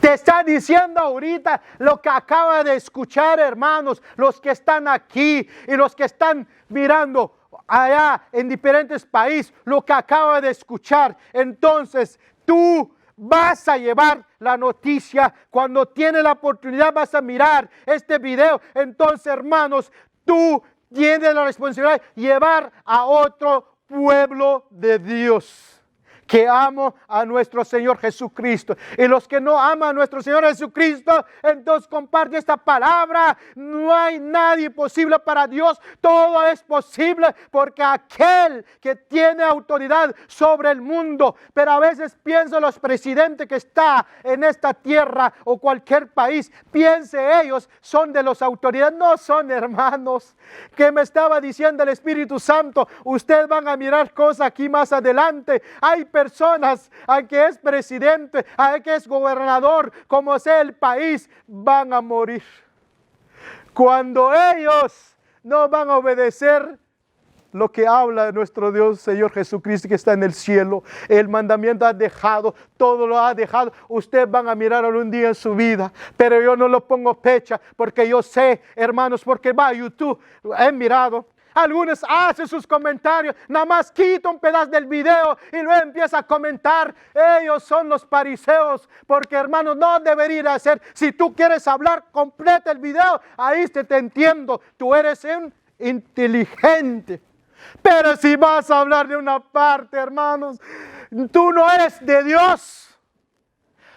Te está diciendo ahorita lo que acaba de escuchar, hermanos, los que están aquí y los que están mirando allá en diferentes países, lo que acaba de escuchar. Entonces, tú vas a llevar la noticia. Cuando tienes la oportunidad vas a mirar este video. Entonces, hermanos, tú tiene la responsabilidad de llevar a otro pueblo de Dios que ama a nuestro Señor Jesucristo. Y los que no aman a nuestro Señor Jesucristo, entonces comparte esta palabra. No hay nadie posible para Dios. Todo es posible porque aquel que tiene autoridad sobre el mundo. Pero a veces pienso los presidentes que están en esta tierra o cualquier país, piense ellos son de las autoridades. No son, hermanos. Que me estaba diciendo el Espíritu Santo, ustedes van a mirar cosas aquí más adelante. Hay personas, al que es presidente, al que es gobernador, como sea el país, van a morir. Cuando ellos no van a obedecer lo que habla nuestro Dios, Señor Jesucristo, que está en el cielo, el mandamiento ha dejado, todo lo ha dejado. Ustedes van a mirar algún día en su vida, pero yo no lo pongo fecha, porque yo sé, hermanos, porque va a YouTube, he mirado. Algunos hacen sus comentarios, nada más quita un pedazo del video y luego empieza a comentar. Ellos son los fariseos, porque hermanos, no debería hacer. Si tú quieres hablar, completa el video, ahí te entiendo, tú eres un inteligente. Pero si vas a hablar de una parte, hermanos, tú no eres de Dios.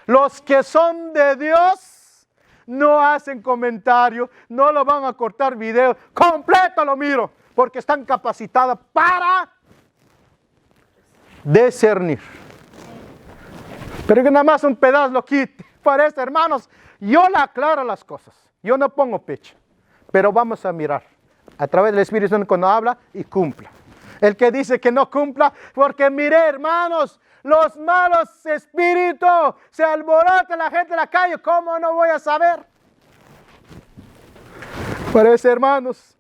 Los que son de Dios no hacen comentario, no lo van a cortar video, completo lo miro, porque están capacitadas para discernir. Pero que nada más un pedazo lo quite. Por eso, hermanos, yo le aclaro las cosas, yo no pongo pecho, pero vamos a mirar a través del Espíritu Santo cuando habla y cumpla. El que dice que no cumpla, porque mire, hermanos, los malos espíritus se alborotan la gente en la calle. ¿Cómo no voy a saber? Por eso, hermanos,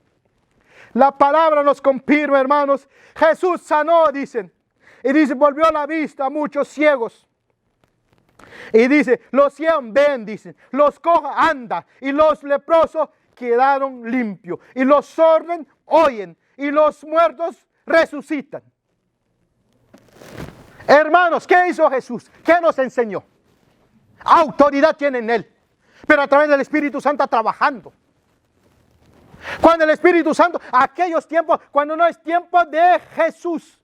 la palabra nos confirma, hermanos. Jesús sanó, dicen. Y dice, volvió la vista a muchos ciegos. Y dice, los ciegos ven, dicen. Los cojos andan. Y los leprosos quedaron limpios. Y los sordos oyen. Y los muertos resucitan. Hermanos, ¿qué hizo Jesús? ¿Qué nos enseñó? Autoridad tiene en Él, pero a través del Espíritu Santo trabajando. Cuando el Espíritu Santo, aquellos tiempos, cuando no es tiempo de Jesús.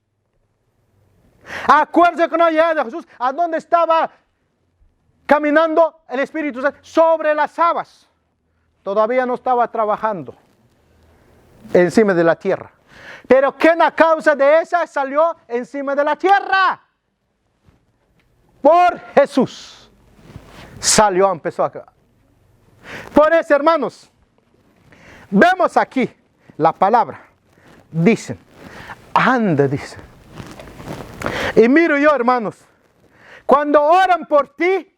Acuérdense que no llegaba de Jesús. ¿A dónde estaba caminando el Espíritu Santo? Sobre las aguas. Todavía no estaba trabajando encima de la tierra. Pero ¿quién a causa de esa salió encima de la tierra? Por Jesús. Salió, empezó acá. Por eso, hermanos, vemos aquí la palabra. Dicen, anda, dice. Y miro yo, hermanos, cuando oran por ti,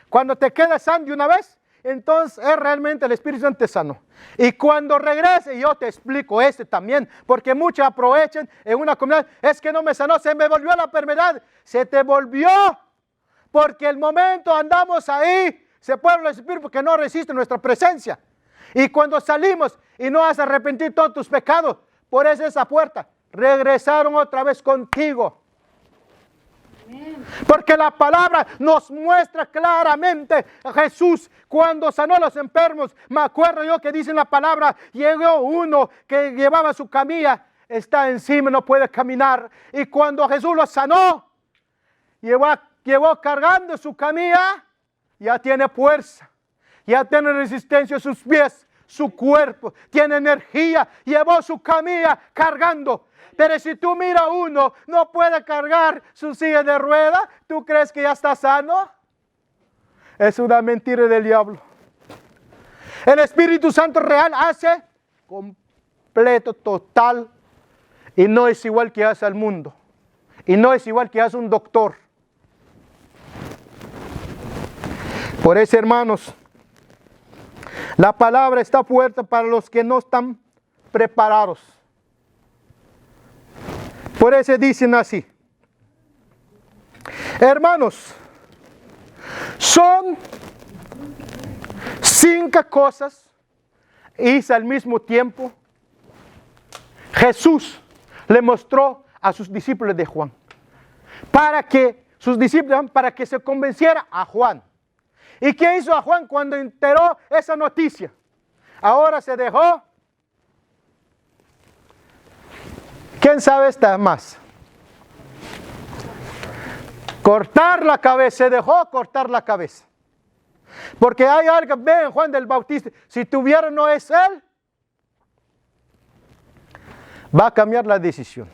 cuando te quedas sano de una vez, entonces es realmente el Espíritu Santo te sanó. Y cuando regrese, yo te explico también, porque muchos aprovechan en una comunidad, es que no me sanó, se me volvió la enfermedad. Se te volvió, porque el momento andamos ahí, se puebla el Espíritu porque no resiste nuestra presencia. Y cuando salimos y no has arrepentido todos tus pecados, por eso esa puerta, regresaron otra vez contigo. Porque la palabra nos muestra claramente a Jesús cuando sanó a los enfermos. Me acuerdo yo que dice en la palabra, llegó uno que llevaba su camilla, está encima, no puede caminar. Y cuando Jesús lo sanó, llevó cargando su camilla, ya tiene fuerza, ya tiene resistencia a sus pies, su cuerpo, tiene energía, llevó su camilla cargando. Pero si tú miras a uno, no puede cargar su silla de rueda, ¿tú crees que ya está sano? Es una mentira del diablo. El Espíritu Santo real hace completo, total, y no es igual que hace el mundo. Y no es igual que hace un doctor. Por eso, hermanos, la palabra está fuerte para los que no están preparados. Por eso dicen así. Hermanos, son 5 cosas hizo al mismo tiempo. Jesús le mostró a sus discípulos de Juan. Para que se convenciera a Juan. ¿Y qué hizo a Juan cuando enteró esa noticia? Ahora se dejó ¿Quién sabe esta más? Cortar la cabeza, se dejó cortar la cabeza. Porque hay algo, ven Juan del Bautista, si tuviera no es él, va a cambiar la decisión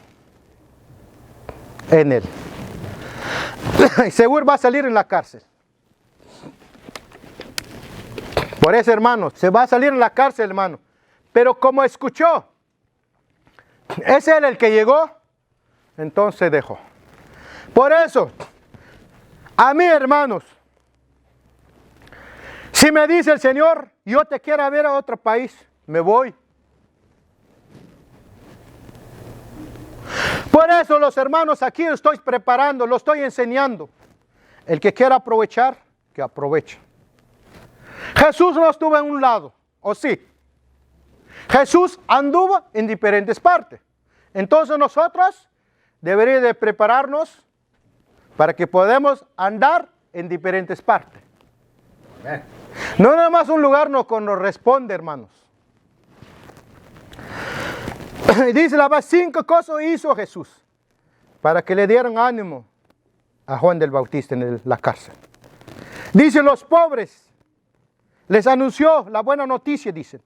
en él. Y seguro va a salir en la cárcel. Por eso, hermano, se va a salir en la cárcel, hermano. Pero como escuchó, es él el que llegó, entonces dejó. Por eso, a mí, hermanos, si me dice el Señor, yo te quiero ver a otro país, me voy. Por eso los hermanos aquí lo estoy preparando, lo estoy enseñando. El que quiera aprovechar, que aproveche. Jesús no estuvo en un lado, ¿o sí? Jesús anduvo en diferentes partes. Entonces nosotros deberíamos de prepararnos para que podamos andar en diferentes partes. No nada más un lugar nos corresponde, hermanos. Dice la verdad, 5 cosas hizo Jesús para que le dieran ánimo a Juan del Bautista en la cárcel. Dice, los pobres les anunció la buena noticia, dicen.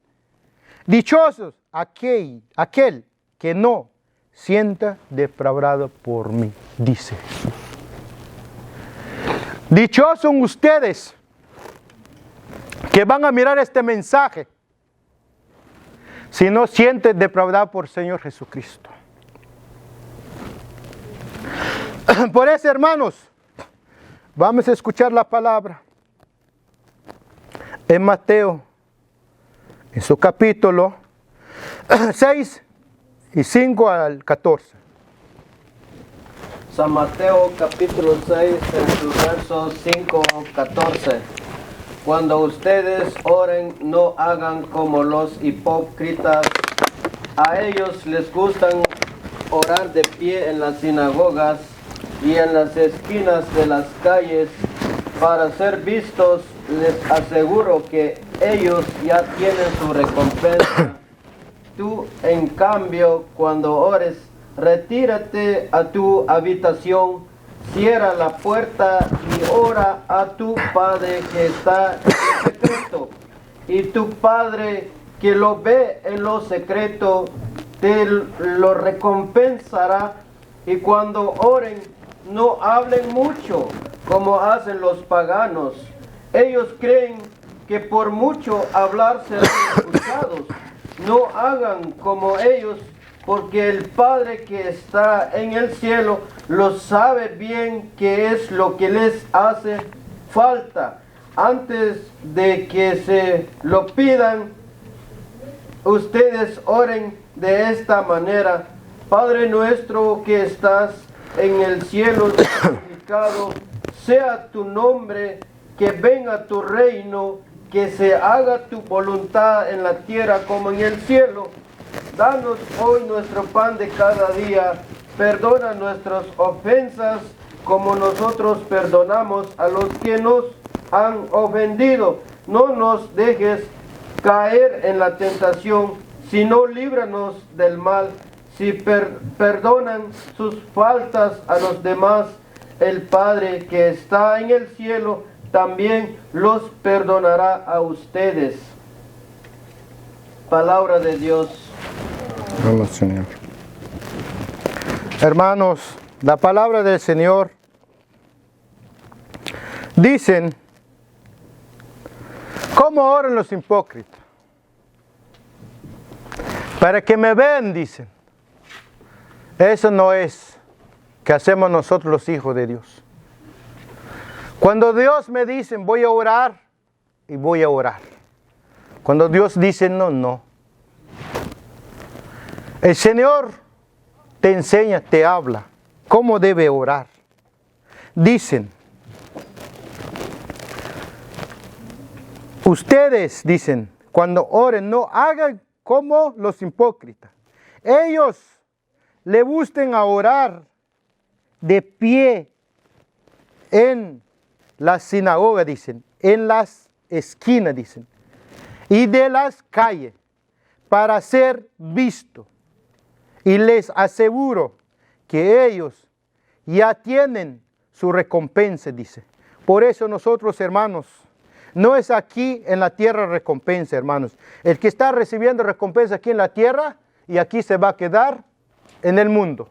Dichosos aquel que no sienta defraudado por mí, dice Jesús. Dichosos son ustedes que van a mirar este mensaje si no sienten defraudado por el Señor Jesucristo. Por eso, hermanos, vamos a escuchar la palabra en Mateo, en su capítulo 6 y 5 al 14. San Mateo capítulo 6, en sus versos 5 al 14. Cuando ustedes oren, no hagan como los hipócritas. A ellos les gustan orar de pie en las sinagogas y en las esquinas de las calles para ser vistos. Les aseguro que ellos ya tienen su recompensa. Tú, en cambio, cuando ores, retírate a tu habitación, cierra la puerta y ora a tu Padre que está en secreto. Y tu Padre que lo ve en lo secreto, te lo recompensará. Y cuando oren, no hablen mucho, como hacen los paganos. Ellos creen que por mucho hablar serán escuchados. No hagan como ellos, porque el Padre que está en el cielo lo sabe bien qué es lo que les hace falta. Antes de que se lo pidan, ustedes oren de esta manera: Padre nuestro que estás en el cielo, santificado sea tu nombre, que venga tu reino, que se haga tu voluntad en la tierra como en el cielo. Danos hoy nuestro pan de cada día. Perdona nuestras ofensas como nosotros perdonamos a los que nos han ofendido. No nos dejes caer en la tentación, sino líbranos del mal. Si perdonan sus faltas a los demás, el Padre que está en el cielo también los perdonará a ustedes. Palabra de Dios. Vamos, Señor. Hermanos, la palabra del Señor dicen, ¿cómo oran los hipócritas? Para que me vean, dicen. Eso no es que hacemos nosotros los hijos de Dios. Cuando Dios me dice, voy a orar, y voy a orar. Cuando Dios dice, no, no. El Señor te enseña, te habla, cómo debe orar. Dicen, ustedes, dicen, cuando oren, no hagan como los hipócritas. Ellos le gusten a orar de pie en la sinagoga, dicen, en las esquinas, dicen, y de las calles, para ser visto. Y les aseguro que ellos ya tienen su recompensa, dice. Por eso nosotros, hermanos, no es aquí en la tierra recompensa, hermanos. El que está recibiendo recompensa aquí en la tierra y aquí se va a quedar en el mundo.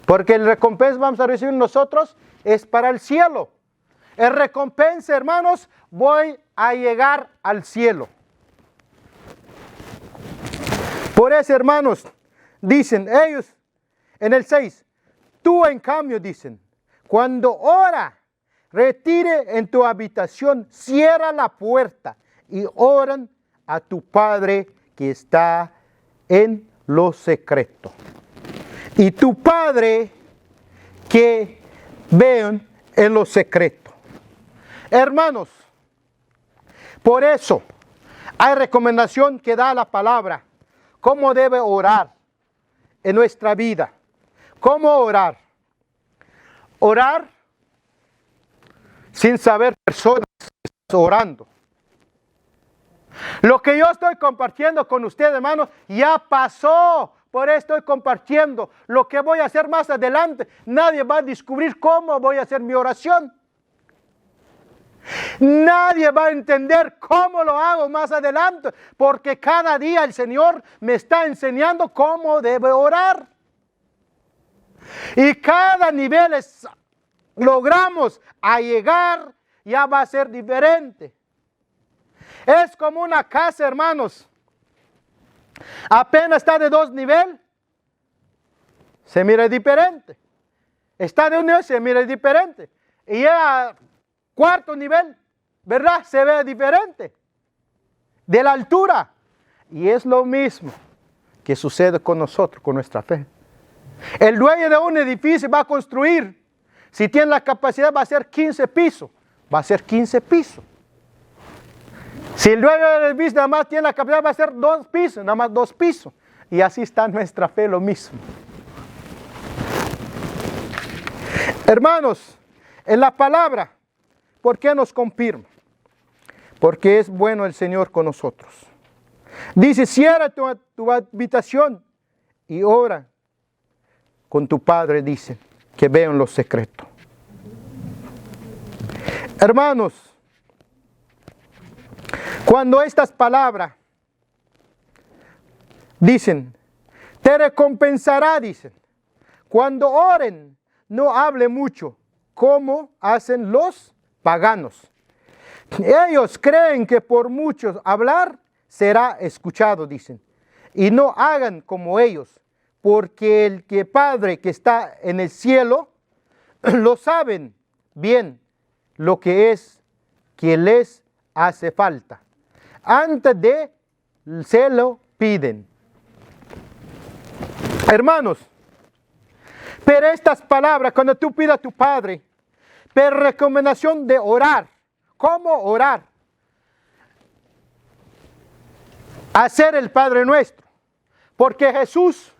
Porque el recompensa vamos a recibir nosotros es para el cielo. El recompensa, hermanos, voy a llegar al cielo. Por eso, hermanos, dicen ellos en el 6, tú en cambio, dicen, cuando ora, retire en tu habitación, cierra la puerta y oran a tu Padre que está en lo secreto. Y tu Padre que vean en lo secreto. Hermanos, por eso hay recomendación que da la palabra. ¿Cómo debe orar en nuestra vida? ¿Cómo orar? Orar sin saber personas que están orando. Lo que yo estoy compartiendo con ustedes, hermanos, ya pasó. Por eso estoy compartiendo lo que voy a hacer más adelante. Nadie va a descubrir cómo voy a hacer mi oración. Nadie va a entender cómo lo hago más adelante, porque cada día el Señor me está enseñando cómo debo orar. Y cada nivel logramos a llegar, ya va a ser diferente. Es como una casa, hermanos. Apenas está de 2 niveles, se mira diferente. Está de un nivel, se mira diferente. Y llega a 4º nivel, ¿verdad? Se ve diferente. De la altura. Y es lo mismo que sucede con nosotros, con nuestra fe. El dueño de un edificio va a construir. Si tiene la capacidad, va a ser 15 pisos. Va a ser 15 pisos. Si el dueño del edificio nada más tiene la capacidad, va a ser 2 pisos, nada más 2 pisos. Y así está nuestra fe, lo mismo. Hermanos, en la palabra, ¿por qué nos confirma? Porque es bueno el Señor con nosotros. Dice, cierra tu habitación y ora con tu Padre, dice, que vean los secretos. Hermanos, cuando estas palabras dicen, te recompensará, dicen. Cuando oren, no hable mucho, como hacen los paganos. Ellos creen que por mucho hablar será escuchado, dicen. Y no hagan como ellos, porque el Padre que está en el cielo, lo saben bien lo que es que les hace falta. Antes de se lo piden. Hermanos, pero estas palabras, cuando tú pidas a tu Padre, pero recomendación de orar. ¿Cómo orar? Hacer el Padre Nuestro. Porque Jesús,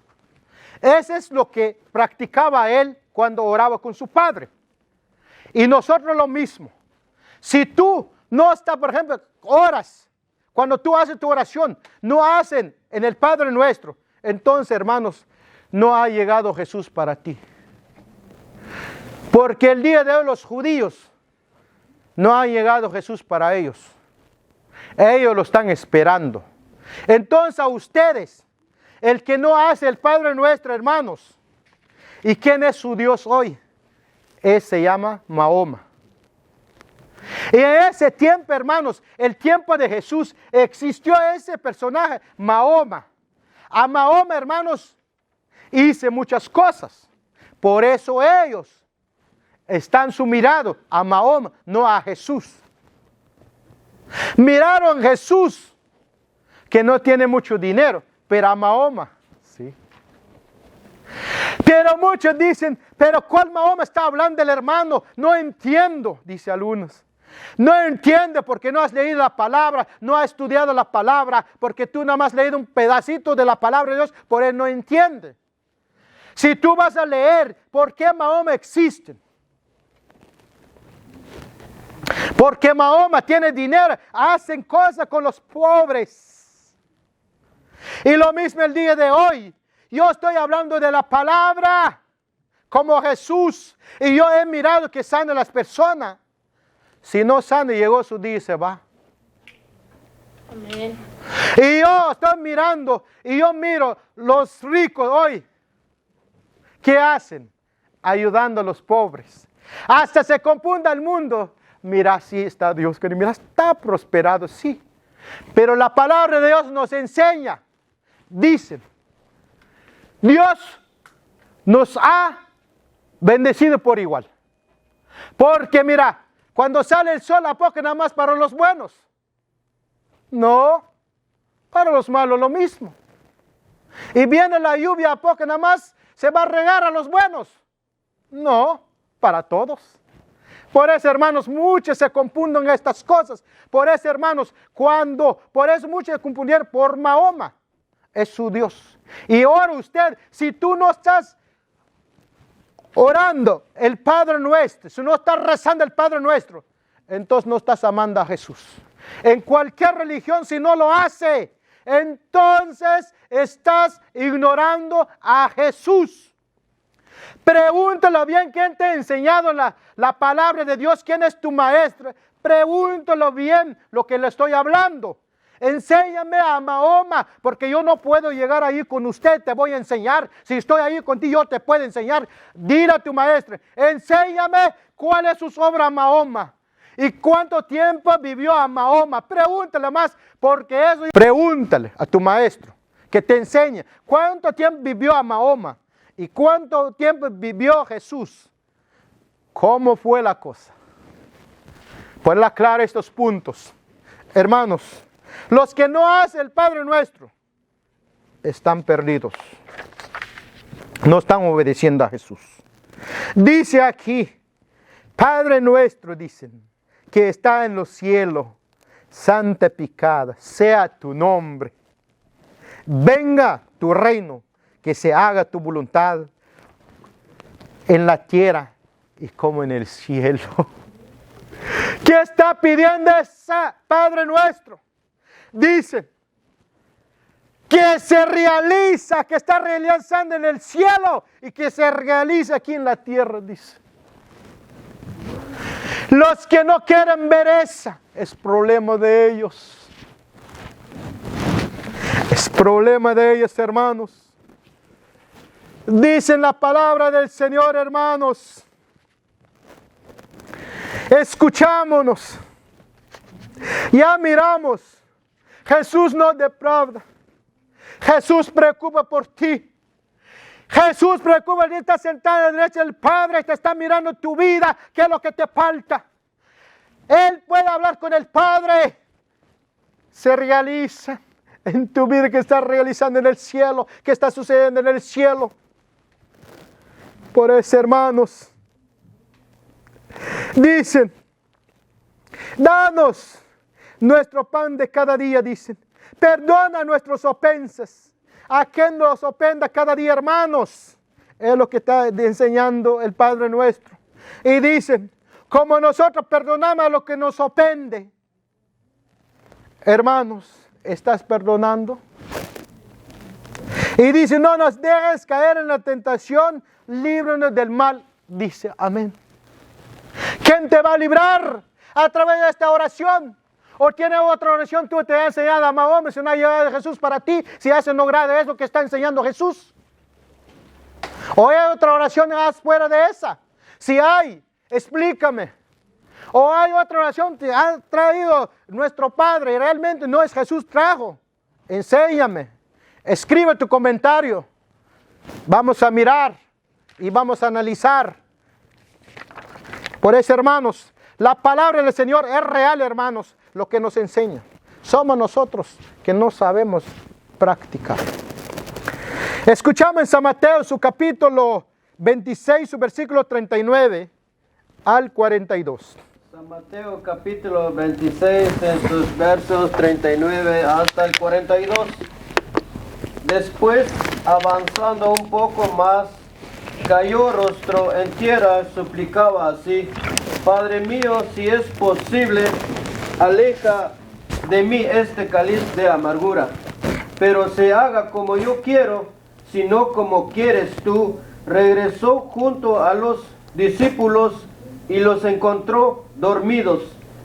eso es lo que practicaba él cuando oraba con su Padre. Y nosotros lo mismo. Si tú no estás, por ejemplo, oras, cuando tú haces tu oración, no hacen en el Padre Nuestro, entonces, hermanos, no ha llegado Jesús para ti. Porque el día de hoy los judíos no ha llegado Jesús para ellos. Ellos lo están esperando. Entonces a ustedes, el que no hace el Padre Nuestro, hermanos, ¿y quién es su Dios hoy? Él se llama Mahoma. Y en ese tiempo, hermanos, el tiempo de Jesús, existió ese personaje, Mahoma. A Mahoma, hermanos, hice muchas cosas. Por eso ellos están su mirado a Mahoma, no a Jesús. Miraron a Jesús, que no tiene mucho dinero, pero a Mahoma, sí. Pero muchos dicen, pero ¿cuál Mahoma está hablando del hermano? No entiendo, dice algunos. No entiende porque no has leído la palabra, no has estudiado la palabra, porque tú nada más has leído un pedacito de la palabra de Dios, por él no entiende. Si tú vas a leer por qué Mahoma existe, porque Mahoma tiene dinero, hacen cosas con los pobres. Y lo mismo el día de hoy. yo estoy hablando de la palabra, como Jesús. Y yo he mirado que sana a las personas. Si no sana, llegó su día y se va. Amén. Y yo estoy mirando, y yo miro los ricos hoy. ¿Qué hacen? Ayudando a los pobres. Hasta se confunda el mundo. Mira, sí está Dios, mira, está prosperado, sí. Pero la palabra de Dios nos enseña. Dicen, Dios nos ha bendecido por igual. Porque mira, cuando sale el sol, ¿a poco nada más para los buenos? No, para los malos lo mismo. Y viene la lluvia, ¿a poco nada más se va a regar a los buenos? No, para todos. Por eso, hermanos, muchos se confunden estas cosas. Por eso, hermanos, por eso muchos se confundieron por Mahoma. Es su Dios. Y ora usted, si tú no estás orando el Padre Nuestro, si no estás rezando el Padre Nuestro, entonces no estás amando a Jesús. En cualquier religión, si no lo hace, entonces estás ignorando a Jesús. Pregúntalo bien quién te ha enseñado la palabra de Dios, quién es tu maestro. Pregúntalo bien lo que le estoy hablando. Enséñame a Mahoma, porque yo no puedo llegar ahí con usted, te voy a enseñar. Si estoy ahí contigo, yo te puedo enseñar. Dile a tu maestro, enséñame cuál es su obra a Mahoma. ¿Y cuánto tiempo vivió a Mahoma? Pregúntale más, porque eso... Pregúntale a tu maestro, que te enseñe cuánto tiempo vivió a Mahoma. ¿Y cuánto tiempo vivió Jesús? ¿Cómo fue la cosa? Ponle claro estos puntos. Hermanos, los que no hacen el Padre Nuestro están perdidos. No están obedeciendo a Jesús. Dice aquí, Padre Nuestro, dicen, que está en los cielos, santificado sea tu nombre. Venga tu reino. Que se haga tu voluntad en la tierra y como en el cielo. ¿Qué está pidiendo ese Padre Nuestro? Dice que se realiza, que está realizando en el cielo y que se realiza aquí en la tierra, dice. Los que no quieren ver esa, es problema de ellos. Es problema de ellos, hermanos. Dice la palabra del Señor, hermanos. Escuchámonos. Ya miramos. Jesús no defrauda. Jesús preocupa por ti. Jesús preocupa, que está sentado a la derecha del Padre y te está mirando tu vida. ¿Qué es lo que te falta? Él puede hablar con el Padre. Se realiza en tu vida, que está realizando en el cielo, que está sucediendo en el cielo. Por eso, hermanos, dicen, danos nuestro pan de cada día, dicen. Perdona nuestras ofensas. A quien nos ofenda cada día, hermanos. Es lo que está enseñando el Padre Nuestro. Y dicen, como nosotros perdonamos a los que nos ofende. Hermanos, ¿estás perdonando? Y dice, no nos dejes caer en la tentación, líbranos del mal. Dice, amén. ¿Quién te va a librar a través de esta oración? ¿O tiene otra oración tú te has enseñado a Mahoma, si no ha llegado de Jesús para ti, si hace no grade eso que está enseñando Jesús? ¿O hay otra oración fuera de esa? Si hay, explícame. ¿O hay otra oración que ha traído nuestro Padre y realmente no es Jesús trajo? Enséñame. Escribe tu comentario. Vamos a mirar y vamos a analizar. Por eso, hermanos, la palabra del Señor es real, hermanos, lo que nos enseña. Somos nosotros que no sabemos practicar. Escuchamos en San Mateo su capítulo 26, su versículo 39 al 42. San Mateo capítulo 26 en sus versos 39 hasta el 42. Después, avanzando un poco más, cayó rostro en tierra, suplicaba así: Padre mío, si es posible, aleja de mí este cáliz de amargura, pero se haga como yo quiero, sino como quieres tú. Regresó junto a los discípulos y los encontró dormidos.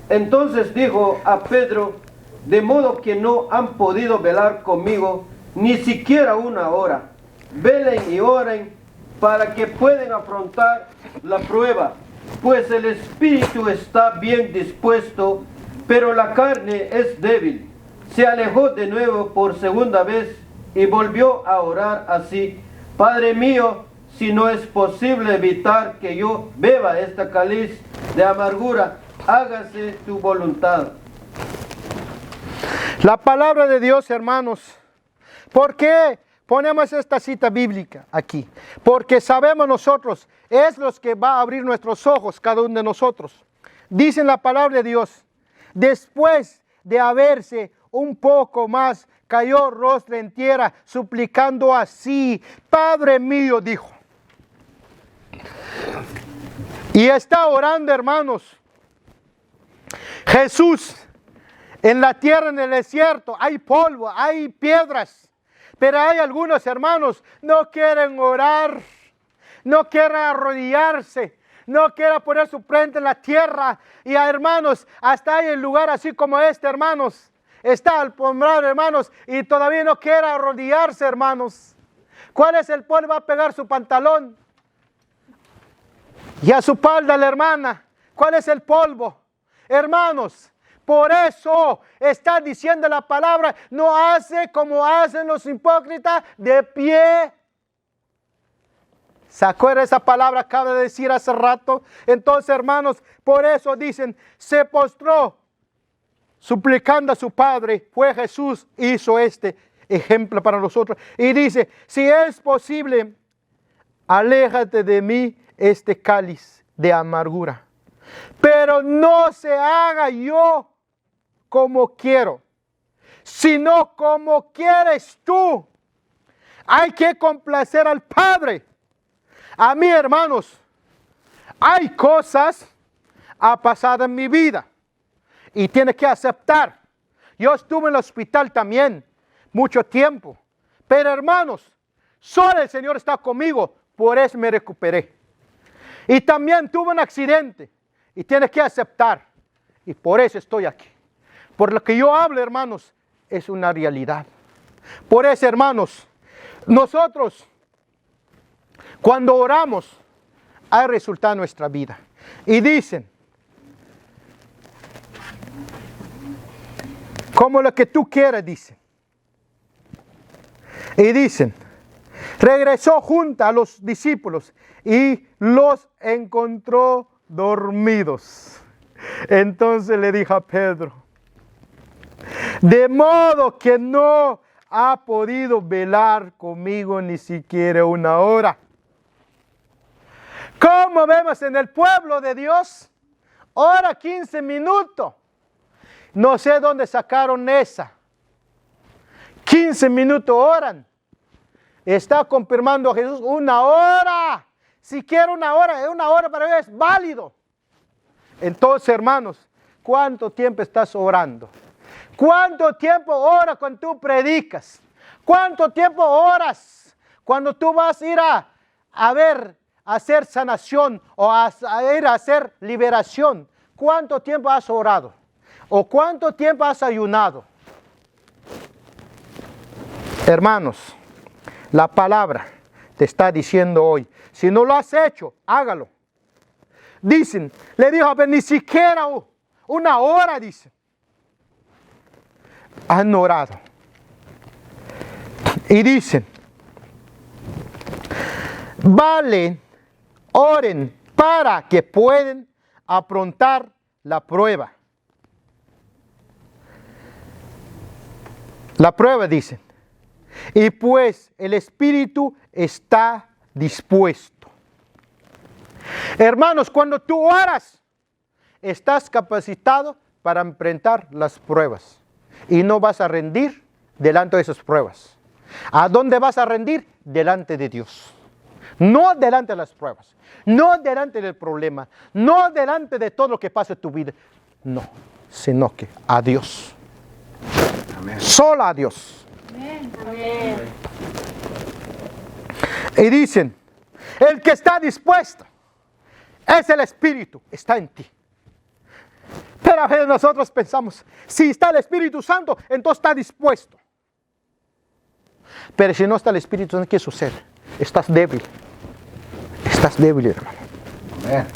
Entonces dijo a Pedro: de modo que no han podido velar conmigo ni siquiera una hora. Velen y oren para que puedan afrontar la prueba, pues el espíritu está bien dispuesto, pero la carne es débil. Se alejó de nuevo por segunda vez y volvió a orar así: Padre mío, si no es posible evitar que yo beba esta cáliz de amargura, hágase tu voluntad. La palabra de Dios, hermanos. ¿Por qué ponemos esta cita bíblica aquí? Porque sabemos nosotros, es lo que va a abrir nuestros ojos, cada uno de nosotros. Dice la palabra de Dios: después de haberse un poco más, cayó rostro en tierra, suplicando así: Padre mío, dijo. Y está orando, hermanos. Jesús, en la tierra, en el desierto, hay polvo, hay piedras. Pero hay algunos hermanos, no quieren orar, no quieren arrodillarse, no quieren poner su frente en la tierra. Y hermanos, hasta hay el lugar así como este, hermanos. Está alfombrado, hermanos, y todavía no quiere arrodillarse, hermanos. ¿Cuál es el polvo? Va a pegar su pantalón. Y a su espalda la hermana. ¿Cuál es el polvo? Hermanos, por eso está diciendo la palabra: no hace como hacen los hipócritas de pie. ¿Se acuerda esa palabra? Acaba de decir hace rato. Entonces, hermanos, por eso dicen: se postró suplicando a su Padre. Fue Jesús, hizo este ejemplo para nosotros. Y dice: si es posible, aléjate de mí este cáliz de amargura, pero no se haga yo como quiero, sino como quieres tú. Hay que complacer al Padre. A mí, hermanos, hay cosas ha pasado en mi vida y tiene que aceptar. Yo estuve en el hospital también mucho tiempo, pero hermanos, solo el Señor está conmigo, por eso me recuperé. Y también tuve un accidente y tienes que aceptar, y por eso estoy aquí. Por lo que yo hablo, hermanos, es una realidad. Por eso, hermanos, nosotros cuando oramos hay resultado en nuestra vida. Y dicen: como lo que tú quieras, dicen. Y dicen: regresó junto a los discípulos y los encontró dormidos. Entonces le dijo a Pedro: de modo que no ha podido velar conmigo ni siquiera una hora. Como vemos en el pueblo de Dios, hora 15 minutos. No sé dónde sacaron esa. 15 minutos oran. Está confirmando a Jesús una hora. Si quiere una hora para él es válido. Entonces, hermanos, ¿cuánto tiempo estás orando? ¿Cuánto tiempo oras cuando tú predicas? ¿Cuánto tiempo oras cuando tú vas a ir a hacer sanación o a ir a hacer liberación? ¿Cuánto tiempo has orado? ¿O cuánto tiempo has ayunado? Hermanos, la palabra te está diciendo hoy: si no lo has hecho, hágalo. Dicen, le dijo: a ver, ni siquiera una hora, dice. Han orado. Y dicen: vale, oren para que puedan afrontar la prueba. La prueba, dicen. Y pues el espíritu está dispuesto. Hermanos, cuando tú oras, estás capacitado para enfrentar las pruebas. Y no vas a rendir delante de esas pruebas. ¿A dónde vas a rendir? Delante de Dios. No delante de las pruebas. No delante del problema. No delante de todo lo que pasa en tu vida. No, sino que a Dios. Amén. Solo a Dios. Amén. Amén. Y dicen, el que está dispuesto es el Espíritu, está en ti. Pero a veces nosotros pensamos, si está el Espíritu Santo, entonces está dispuesto. Pero si no está el Espíritu Santo, ¿qué sucede? Estás débil. Estás débil, hermano. Amén.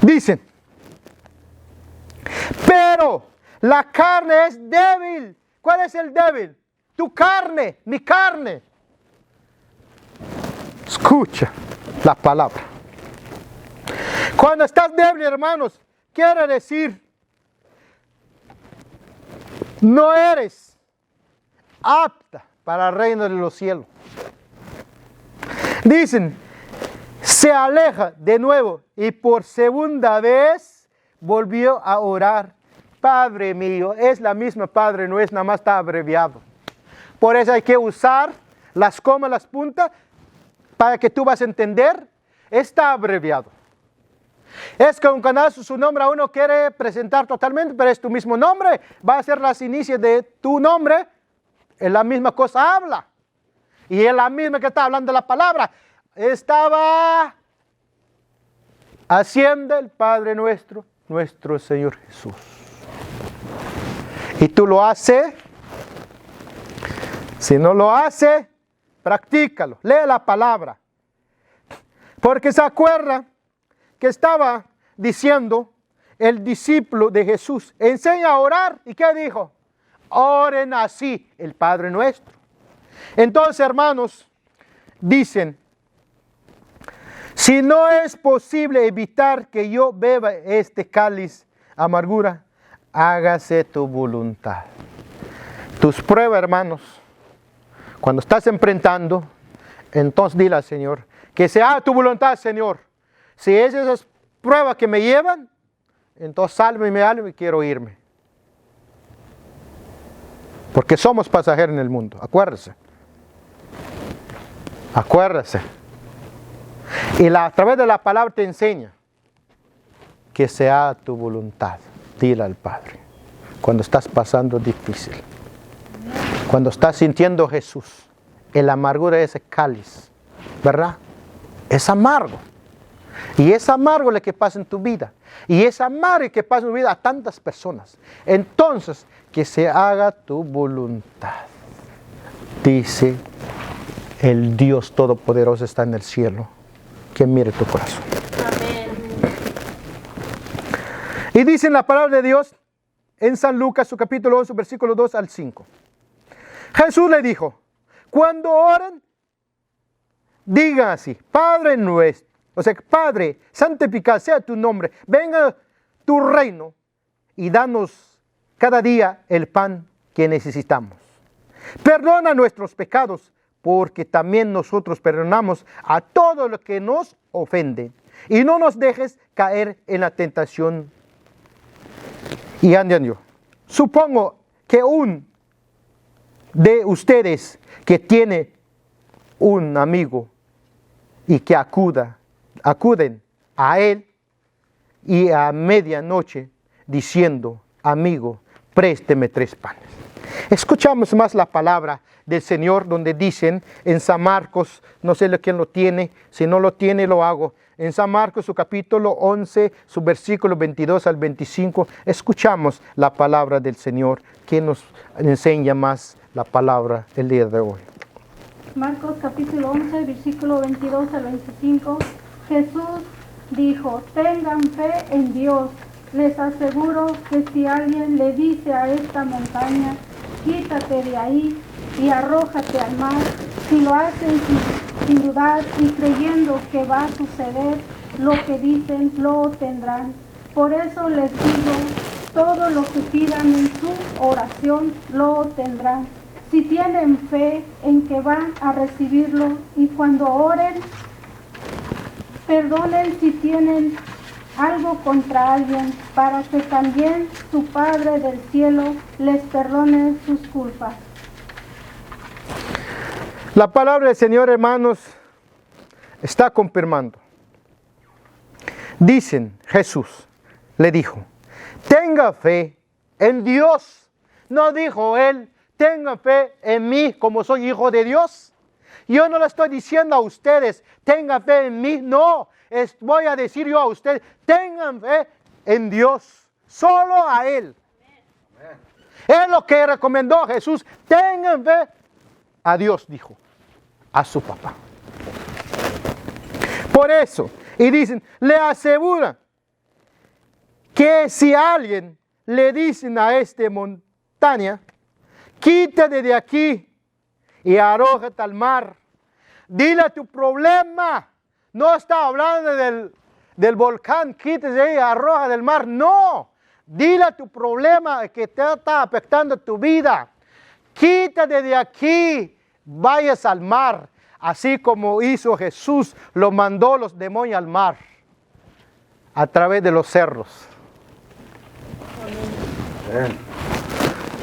Dicen, pero la carne es débil. ¿Cuál es el débil? Tu carne, mi carne. Escucha la palabra. Cuando estás débil, hermanos, quiere decir, no eres apta para el reino de los cielos. Dicen, se aleja de nuevo y por segunda vez volvió a orar. Padre mío, es la misma Padre nuestro, nada más está abreviado. Por eso hay que usar las comas, las puntas, para que tú vas a entender, está abreviado. Es que cuando su nombre a uno quiere presentar totalmente, pero es tu mismo nombre, va a ser las inicios de tu nombre, es la misma cosa habla. Y es la misma que está hablando la palabra. Estaba haciendo el Padre nuestro, nuestro Señor Jesús. Y tú lo haces. Si no lo haces, practícalo. Lee la palabra. Porque se acuerda que estaba diciendo el discípulo de Jesús, enseña a orar. ¿Y qué dijo? Oren así, el Padre nuestro. Entonces, hermanos, dicen, si no es posible evitar que yo beba este cáliz amargura, hágase tu voluntad. Tus pruebas, hermanos, cuando estás enfrentando, entonces dile al Señor, que sea tu voluntad, Señor. Si es esas pruebas que me llevan, entonces salve mi alma y quiero irme. Porque somos pasajeros en el mundo, acuérdese. Acuérdese. Y a través de la palabra te enseña que sea tu voluntad. Dile al Padre. Cuando estás pasando difícil. Cuando estás sintiendo Jesús. El amargura de ese cáliz. ¿Verdad? Es amargo. Y es amargo lo que pasa en tu vida. Y es amargo que pasa en tu vida a tantas personas. Entonces, que se haga tu voluntad. Dice el Dios Todopoderoso está en el cielo. Que mire tu corazón. Amén. Y dice en la palabra de Dios en San Lucas, su capítulo 11, versículo 2 al 5. Jesús le dijo, cuando oren, digan así, Padre nuestro, o sea, Padre, santificado sea tu nombre, venga tu reino y danos cada día el pan que necesitamos. Perdona nuestros pecados, porque también nosotros perdonamos a todos los que nos ofenden. Y no nos dejes caer en la tentación. Y añadió, supongo que un de ustedes que tiene un amigo y que acuden a él y a medianoche diciendo, amigo, présteme 3 panes. Escuchamos más la palabra del Señor donde dicen en San Marcos, no sé quién lo tiene, si no lo tiene lo hago. En San Marcos, su capítulo 11, su versículo 22 al 25, escuchamos la palabra del Señor que nos enseña más la palabra el día de hoy. Marcos capítulo 11, versículo 22 al 25, Jesús dijo, tengan fe en Dios. Les aseguro que si alguien le dice a esta montaña, quítate de ahí y arrójate al mar, si lo hacen sin dudar y creyendo que va a suceder lo que dicen, lo obtendrán. Por eso les digo, todo lo que pidan en su oración, lo obtendrán. Si tienen fe en que van a recibirlo y cuando oren, perdonen si tienen algo contra alguien, para que también su Padre del cielo les perdone sus culpas. La palabra del Señor, hermanos, está confirmando. Dicen, Jesús le dijo, tenga fe en Dios. No dijo él, tenga fe en mí como soy hijo de Dios. Yo no le estoy diciendo a ustedes, tengan fe en mí. No, voy a decir yo a ustedes, tengan fe en Dios. Solo a Él. Es lo que recomendó Jesús. Tengan fe a Dios, dijo, a su papá. Por eso, y dicen, le aseguran que si alguien le dicen a esta montaña, quítate de aquí y arrójate al mar. Dile tu problema. No está hablando del volcán, quítese ahí y arroja del mar. No. Dile tu problema que te está afectando tu vida. Quítate de aquí, vayas al mar. Así como hizo Jesús, lo mandó los demonios al mar. A través de los cerros. Amén.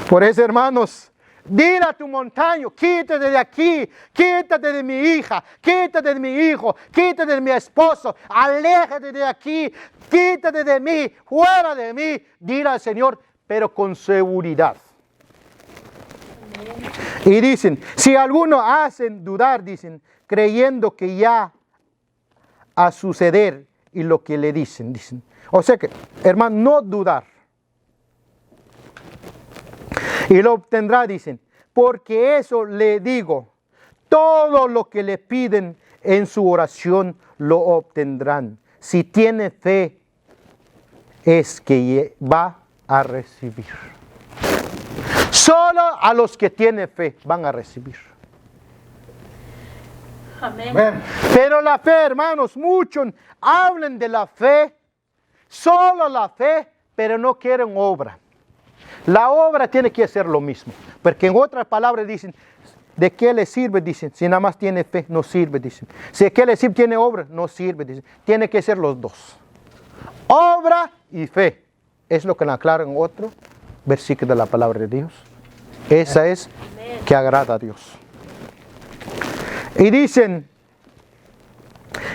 Por eso, hermanos, dile a tu montaña, quítate de aquí, quítate de mi hija, quítate de mi hijo, quítate de mi esposo, aléjate de aquí, quítate de mí, fuera de mí. Dile al Señor, pero con seguridad. Y dicen, si algunos hacen dudar, dicen, creyendo que ya a suceder y lo que le dicen. O sea que, hermano, no dudar. Y lo obtendrá, dicen, porque eso le digo, todo lo que le piden en su oración lo obtendrán. Si tiene fe, es que va a recibir. Solo a los que tienen fe van a recibir. Amén. Pero la fe, hermanos, muchos hablan de la fe, solo la fe, pero no quieren obra. La obra tiene que ser lo mismo, porque en otras palabras dicen, ¿de qué le sirve? Dicen, si nada más tiene fe, no sirve, dicen. Si de qué le sirve, tiene obra, no sirve, dicen. Tiene que ser los dos. Obra y fe. Es lo que le aclara en otro versículo de la palabra de Dios. Esa es que agrada a Dios. Y dicen,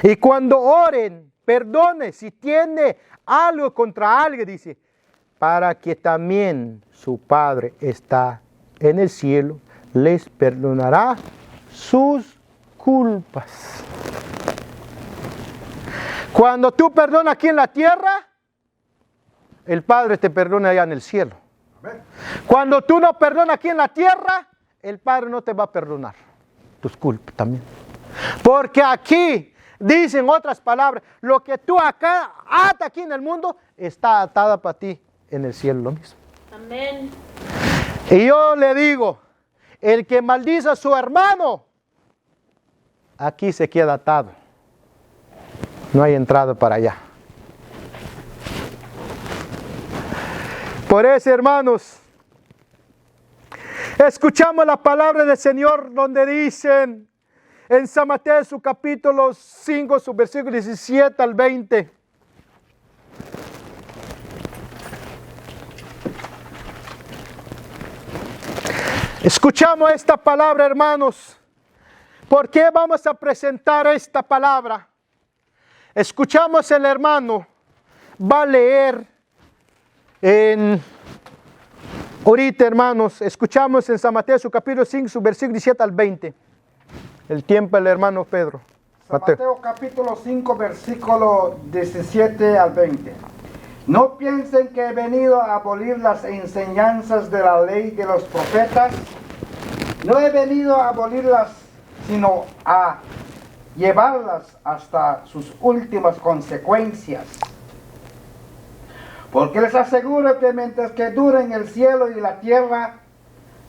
y cuando oren, perdone si tiene algo contra alguien, dice, para que también su Padre está en el cielo, les perdonará sus culpas. Cuando tú perdonas aquí en la tierra, el Padre te perdona allá en el cielo. Cuando tú no perdonas aquí en la tierra, el Padre no te va a perdonar tus culpas también. Porque aquí, dicen otras palabras, lo que tú acá atas aquí en el mundo, está atada para ti en el cielo lo mismo. Amén. Y yo le digo, el que maldice a su hermano, aquí se queda atado. No hay entrada para allá. Por eso, hermanos, escuchamos la palabra del Señor donde dicen en San Mateo su capítulo 5, su versículo 17 al 20. Escuchamos esta palabra, hermanos. ¿Por qué vamos a presentar esta palabra? Escuchamos el hermano, va a leer ahorita, hermanos, escuchamos en San Mateo su capítulo 5, su versículo 17 al 20. El tiempo del hermano Pedro. San Mateo capítulo 5, versículo 17 al 20. No piensen que he venido a abolir las enseñanzas de la ley de los profetas. No he venido a abolirlas, sino a llevarlas hasta sus últimas consecuencias. Porque les aseguro que mientras que duren el cielo y la tierra,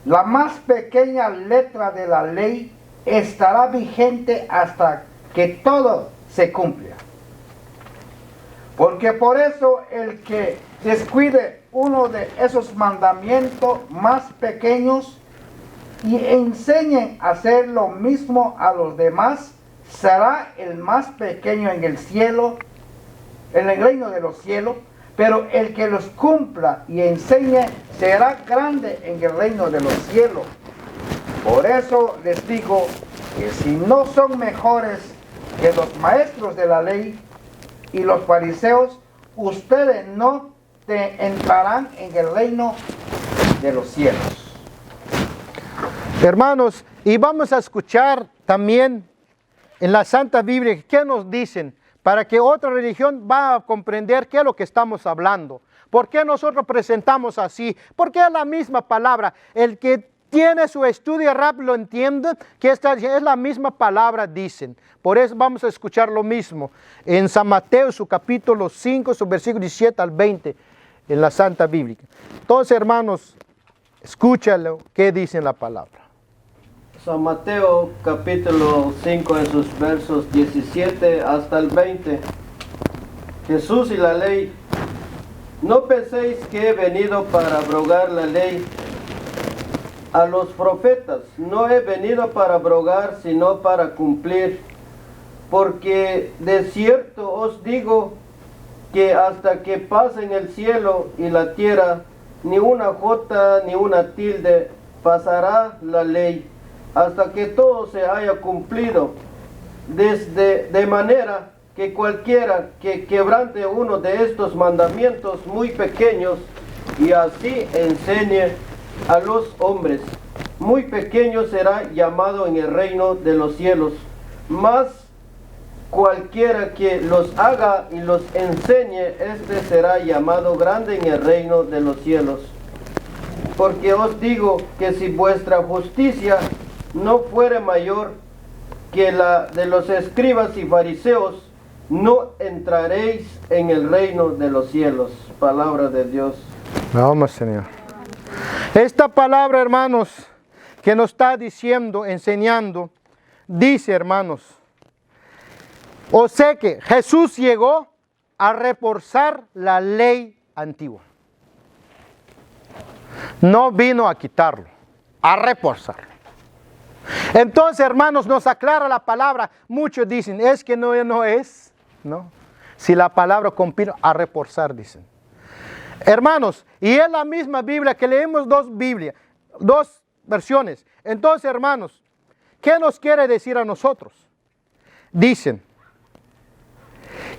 la más pequeña letra de la ley estará vigente hasta que todo se cumpla. Porque por eso el que descuide uno de esos mandamientos más pequeños y enseñe a hacer lo mismo a los demás, será el más pequeño en el cielo, en el reino de los cielos, pero el que los cumpla y enseñe será grande en el reino de los cielos. Por eso les digo que si no son mejores que los maestros de la ley y los fariseos, ustedes no entrarán en el reino de los cielos. Hermanos, y vamos a escuchar también en la Santa Biblia, ¿qué nos dicen? Para que otra religión va a comprender qué es lo que estamos hablando. ¿Por qué nosotros presentamos así? Porque es la misma palabra. El que tiene su estudio rápido lo entiende, que esta es la misma palabra, dicen. Por eso vamos a escuchar lo mismo. En San Mateo, su capítulo 5, su versículo 17 al 20, en la Santa Biblia. Entonces, hermanos, escúchalo, ¿qué dice la palabra? San Mateo capítulo 5 en sus versos 17 hasta el 20. Jesús y la ley. No penséis que he venido para abrogar la ley a los profetas. No he venido para abrogar, sino para cumplir. Porque de cierto os digo que hasta que pasen el cielo y la tierra, ni una jota ni una tilde pasará la ley, hasta que todo se haya cumplido. De manera que cualquiera que quebrante uno de estos mandamientos muy pequeños y así enseñe a los hombres, muy pequeño será llamado en el reino de los cielos. Mas cualquiera que los haga y los enseñe, este será llamado grande en el reino de los cielos. Porque os digo que si vuestra justicia no fuere mayor que la de los escribas y fariseos, no entraréis en el reino de los cielos. Palabra de Dios. Vamos, Señor. Esta palabra, hermanos, que nos está diciendo, enseñando, dice, hermanos, o sea que Jesús llegó a reforzar la ley antigua. No vino a quitarlo, a reforzarlo. Entonces, hermanos, nos aclara la palabra. Muchos dicen, es que no es, ¿no? Si la palabra compila, a reforzar, dicen. Hermanos, y es la misma Biblia que leemos dos versiones. Entonces, hermanos, ¿qué nos quiere decir a nosotros? Dicen,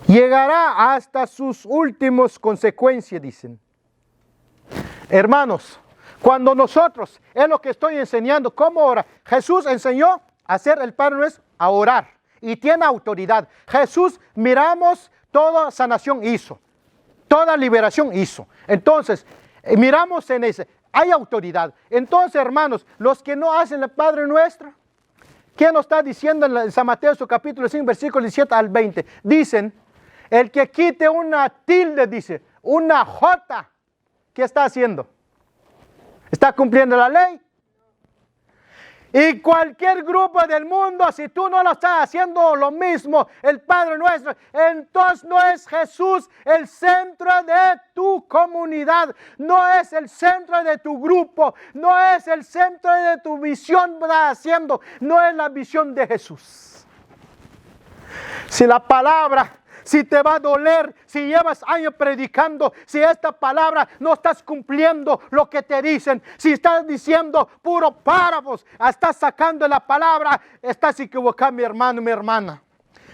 llegará hasta sus últimas consecuencias, dicen. Hermanos, cuando nosotros, es lo que estoy enseñando, ¿cómo orar? Jesús enseñó a hacer el Padre Nuestro, a orar, y tiene autoridad. Jesús, miramos, toda sanación hizo, toda liberación hizo. Entonces, miramos en ese, hay autoridad. Entonces, hermanos, los que no hacen el Padre Nuestro, ¿qué nos está diciendo en San Mateo, su capítulo 5, versículo 17 al 20? Dicen, el que quite una tilde, dice, una jota, ¿qué está haciendo? ¿Está cumpliendo la ley? Y cualquier grupo del mundo, si tú no lo estás haciendo lo mismo, el Padre Nuestro, entonces no es Jesús el centro de tu comunidad, no es el centro de tu grupo, no es el centro de tu visión, estás haciendo, no es la visión de Jesús. Si la palabra, si te va a doler, si llevas años predicando, si esta palabra no estás cumpliendo lo que te dicen, si estás diciendo puro párrafos, estás sacando la palabra, estás equivocado, mi hermano, mi hermana.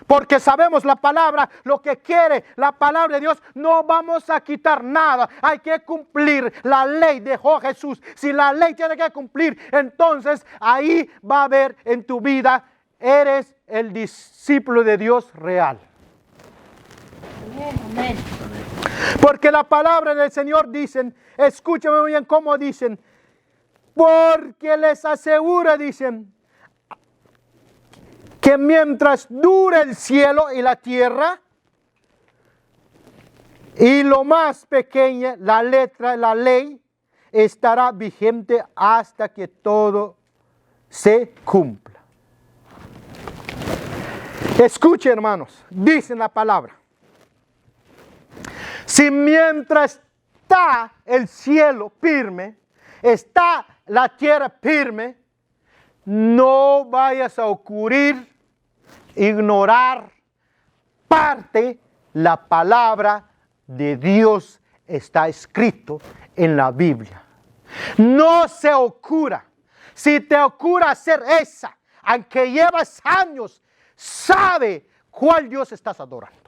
Porque sabemos la palabra, lo que quiere la palabra de Dios, no vamos a quitar nada. Hay que cumplir la ley, dejó Jesús. Si la ley tiene que cumplir, entonces ahí va a haber en tu vida, eres el discípulo de Dios real. Amén. Porque la palabra del Señor dicen, escúchame muy bien cómo dicen, porque les asegura, dicen, que mientras dure el cielo y la tierra, y lo más pequeña, la letra, la ley, estará vigente hasta que todo se cumpla. Escuchen, hermanos, dicen la palabra. Si mientras está el cielo firme, está la tierra firme, no vayas a ocurrir, ignorar parte la palabra de Dios está escrito en la Biblia. No se ocurra. Si te ocurra hacer esa, aunque llevas años, sabe cuál Dios estás adorando.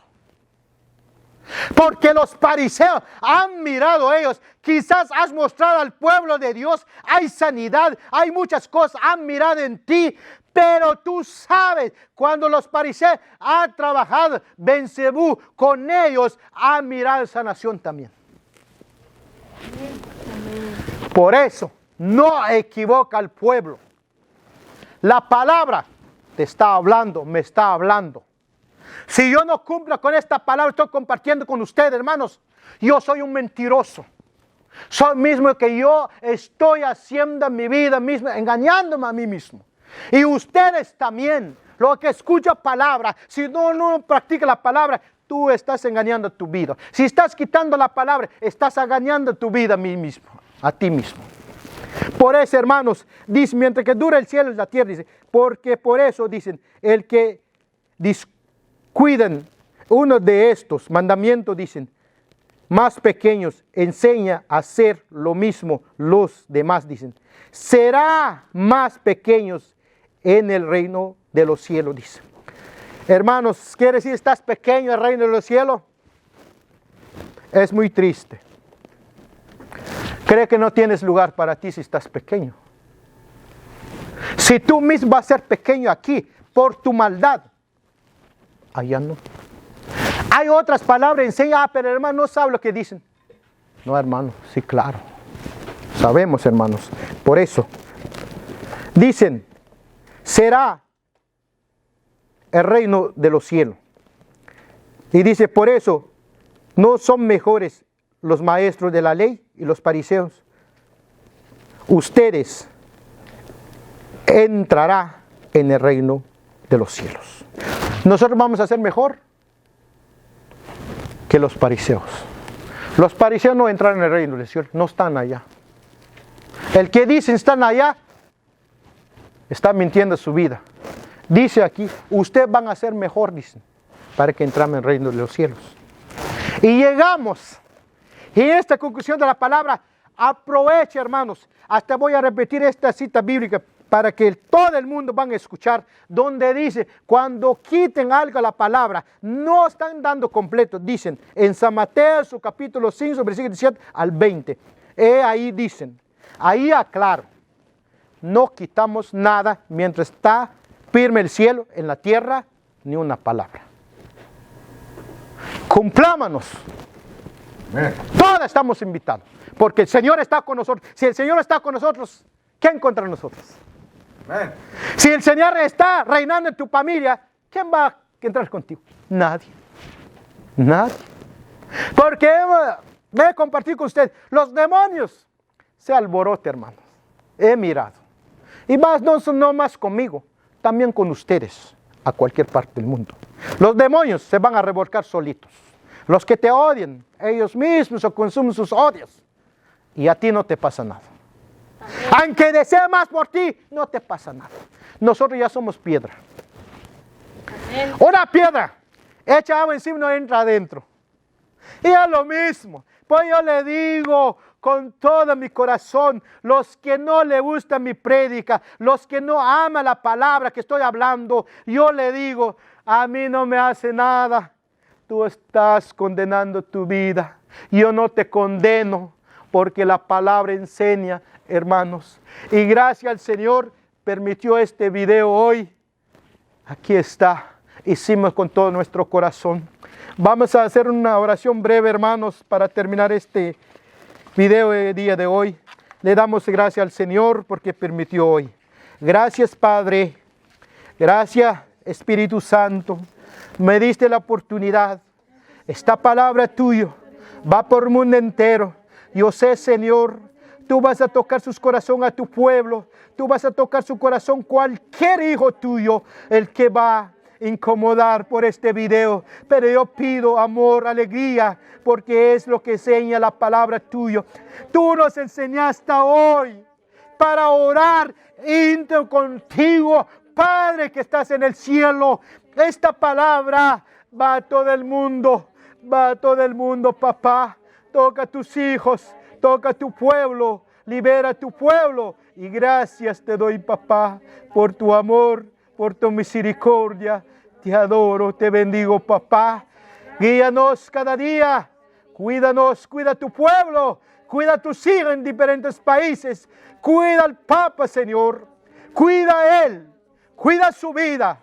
Porque los fariseos han mirado a ellos. Quizás has mostrado al pueblo de Dios. Hay sanidad, hay muchas cosas. Han mirado en ti. Pero tú sabes, cuando los fariseos han trabajado Beelzebú con ellos, han mirado sanación también. Por eso, no equivoca al pueblo. La palabra te está hablando, me está hablando. Si yo no cumplo con esta palabra, estoy compartiendo con ustedes, hermanos, yo soy un mentiroso. Soy mismo que yo estoy haciendo mi vida misma, engañándome a mí mismo. Y ustedes también, lo que escucha palabra, si no practica la palabra, tú estás engañando tu vida. Si estás quitando la palabra, estás engañando tu vida a mí mismo, a ti mismo. Por eso, hermanos, dice, mientras que dura el cielo y la tierra, dice, porque por eso dicen, el que descuiden uno de estos mandamientos, dicen, más pequeños, enseña a hacer lo mismo los demás, dicen, será más pequeños en el reino de los cielos, dice. Hermanos, ¿quiere decir estás pequeño en el reino de los cielos? Es muy triste. Cree que no tienes lugar para ti si estás pequeño. Si tú mismo vas a ser pequeño aquí por tu maldad, allá no. Hay otras palabras, enseña, pero hermano no sabe lo que dicen. No, hermano, sí, claro. Sabemos, hermanos. Por eso, dicen, será el reino de los cielos. Y dice, por eso, no son mejores los maestros de la ley y los fariseos. Ustedes entrarán en el reino de los cielos. Nosotros vamos a ser mejor que los fariseos. Los fariseos no entraron en el reino de los cielos, no están allá. El que dicen están allá, está mintiendo su vida. Dice aquí, ustedes van a ser mejor, dicen, para que entremos en el reino de los cielos. Y llegamos. Y esta conclusión de la palabra, aproveche, hermanos. Hasta voy a repetir esta cita bíblica para que todo el mundo van a escuchar, donde dice, cuando quiten algo a la palabra, no están dando completo, dicen, en San Mateo, su capítulo 5, versículo 17 al 20. Ahí dicen, ahí aclaro, no quitamos nada mientras está firme el cielo, en la tierra, ni una palabra. Cumplámonos. Todos estamos invitados, porque el Señor está con nosotros. Si el Señor está con nosotros, ¿quién contra nosotros? Si el Señor está reinando en tu familia, ¿quién va a entrar contigo? Nadie. Nadie. Porque voy a compartir con ustedes, los demonios se alborotan, hermanos. He mirado. Y más, no más conmigo, también con ustedes, a cualquier parte del mundo. Los demonios se van a revolcar solitos. Los que te odian, ellos mismos o consumen sus odios. Y a ti no te pasa nada. Aunque desee más por ti, no te pasa nada. Nosotros ya somos piedra. Amén. Una piedra, echa agua encima y no entra adentro. Y es lo mismo. Pues yo le digo con todo mi corazón, los que no le gusta mi prédica, los que no aman la palabra que estoy hablando, yo le digo, a mí no me hace nada. Tú estás condenando tu vida. Yo no te condeno porque la palabra enseña, hermanos. Y gracias al Señor permitió este video hoy. Aquí está. Hicimos con todo nuestro corazón. Vamos a hacer una oración breve, hermanos, para terminar este video del día de hoy. Le damos gracias al Señor porque permitió hoy. Gracias, Padre. Gracias, Espíritu Santo. Me diste la oportunidad. Esta palabra tuya va por el mundo entero. Yo sé, Señor, tú vas a tocar sus corazones a tu pueblo. Tú vas a tocar su corazón cualquier hijo tuyo, el que va a incomodar por este video. Pero yo pido amor, alegría, porque es lo que enseña la palabra tuya. Tú nos enseñaste hoy para orar íntimo contigo, Padre que estás en el cielo. Esta palabra va a todo el mundo, papá. Toca a tus hijos, toca a tu pueblo, libera a tu pueblo. Y gracias te doy, papá, por tu amor, por tu misericordia. Te adoro, te bendigo, papá. Guíanos cada día. Cuídanos, cuida tu pueblo. Cuida a tus hijos en diferentes países. Cuida al Papa, Señor. Cuida a él. Cuida su vida.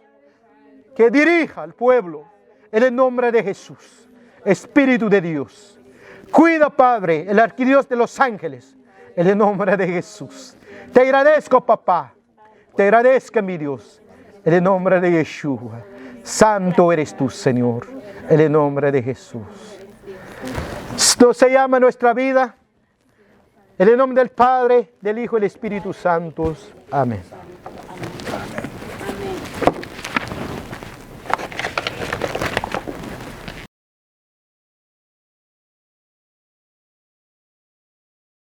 Que dirija al pueblo. En el nombre de Jesús. Espíritu de Dios. Cuida, Padre, el arquidios de los ángeles. En el nombre de Jesús. Te agradezco, papá. Te agradezco, mi Dios. En el nombre de Yeshua. Santo eres tú, Señor. En el nombre de Jesús. Esto se llama nuestra vida. En el nombre del Padre, del Hijo y del Espíritu Santo. Amén.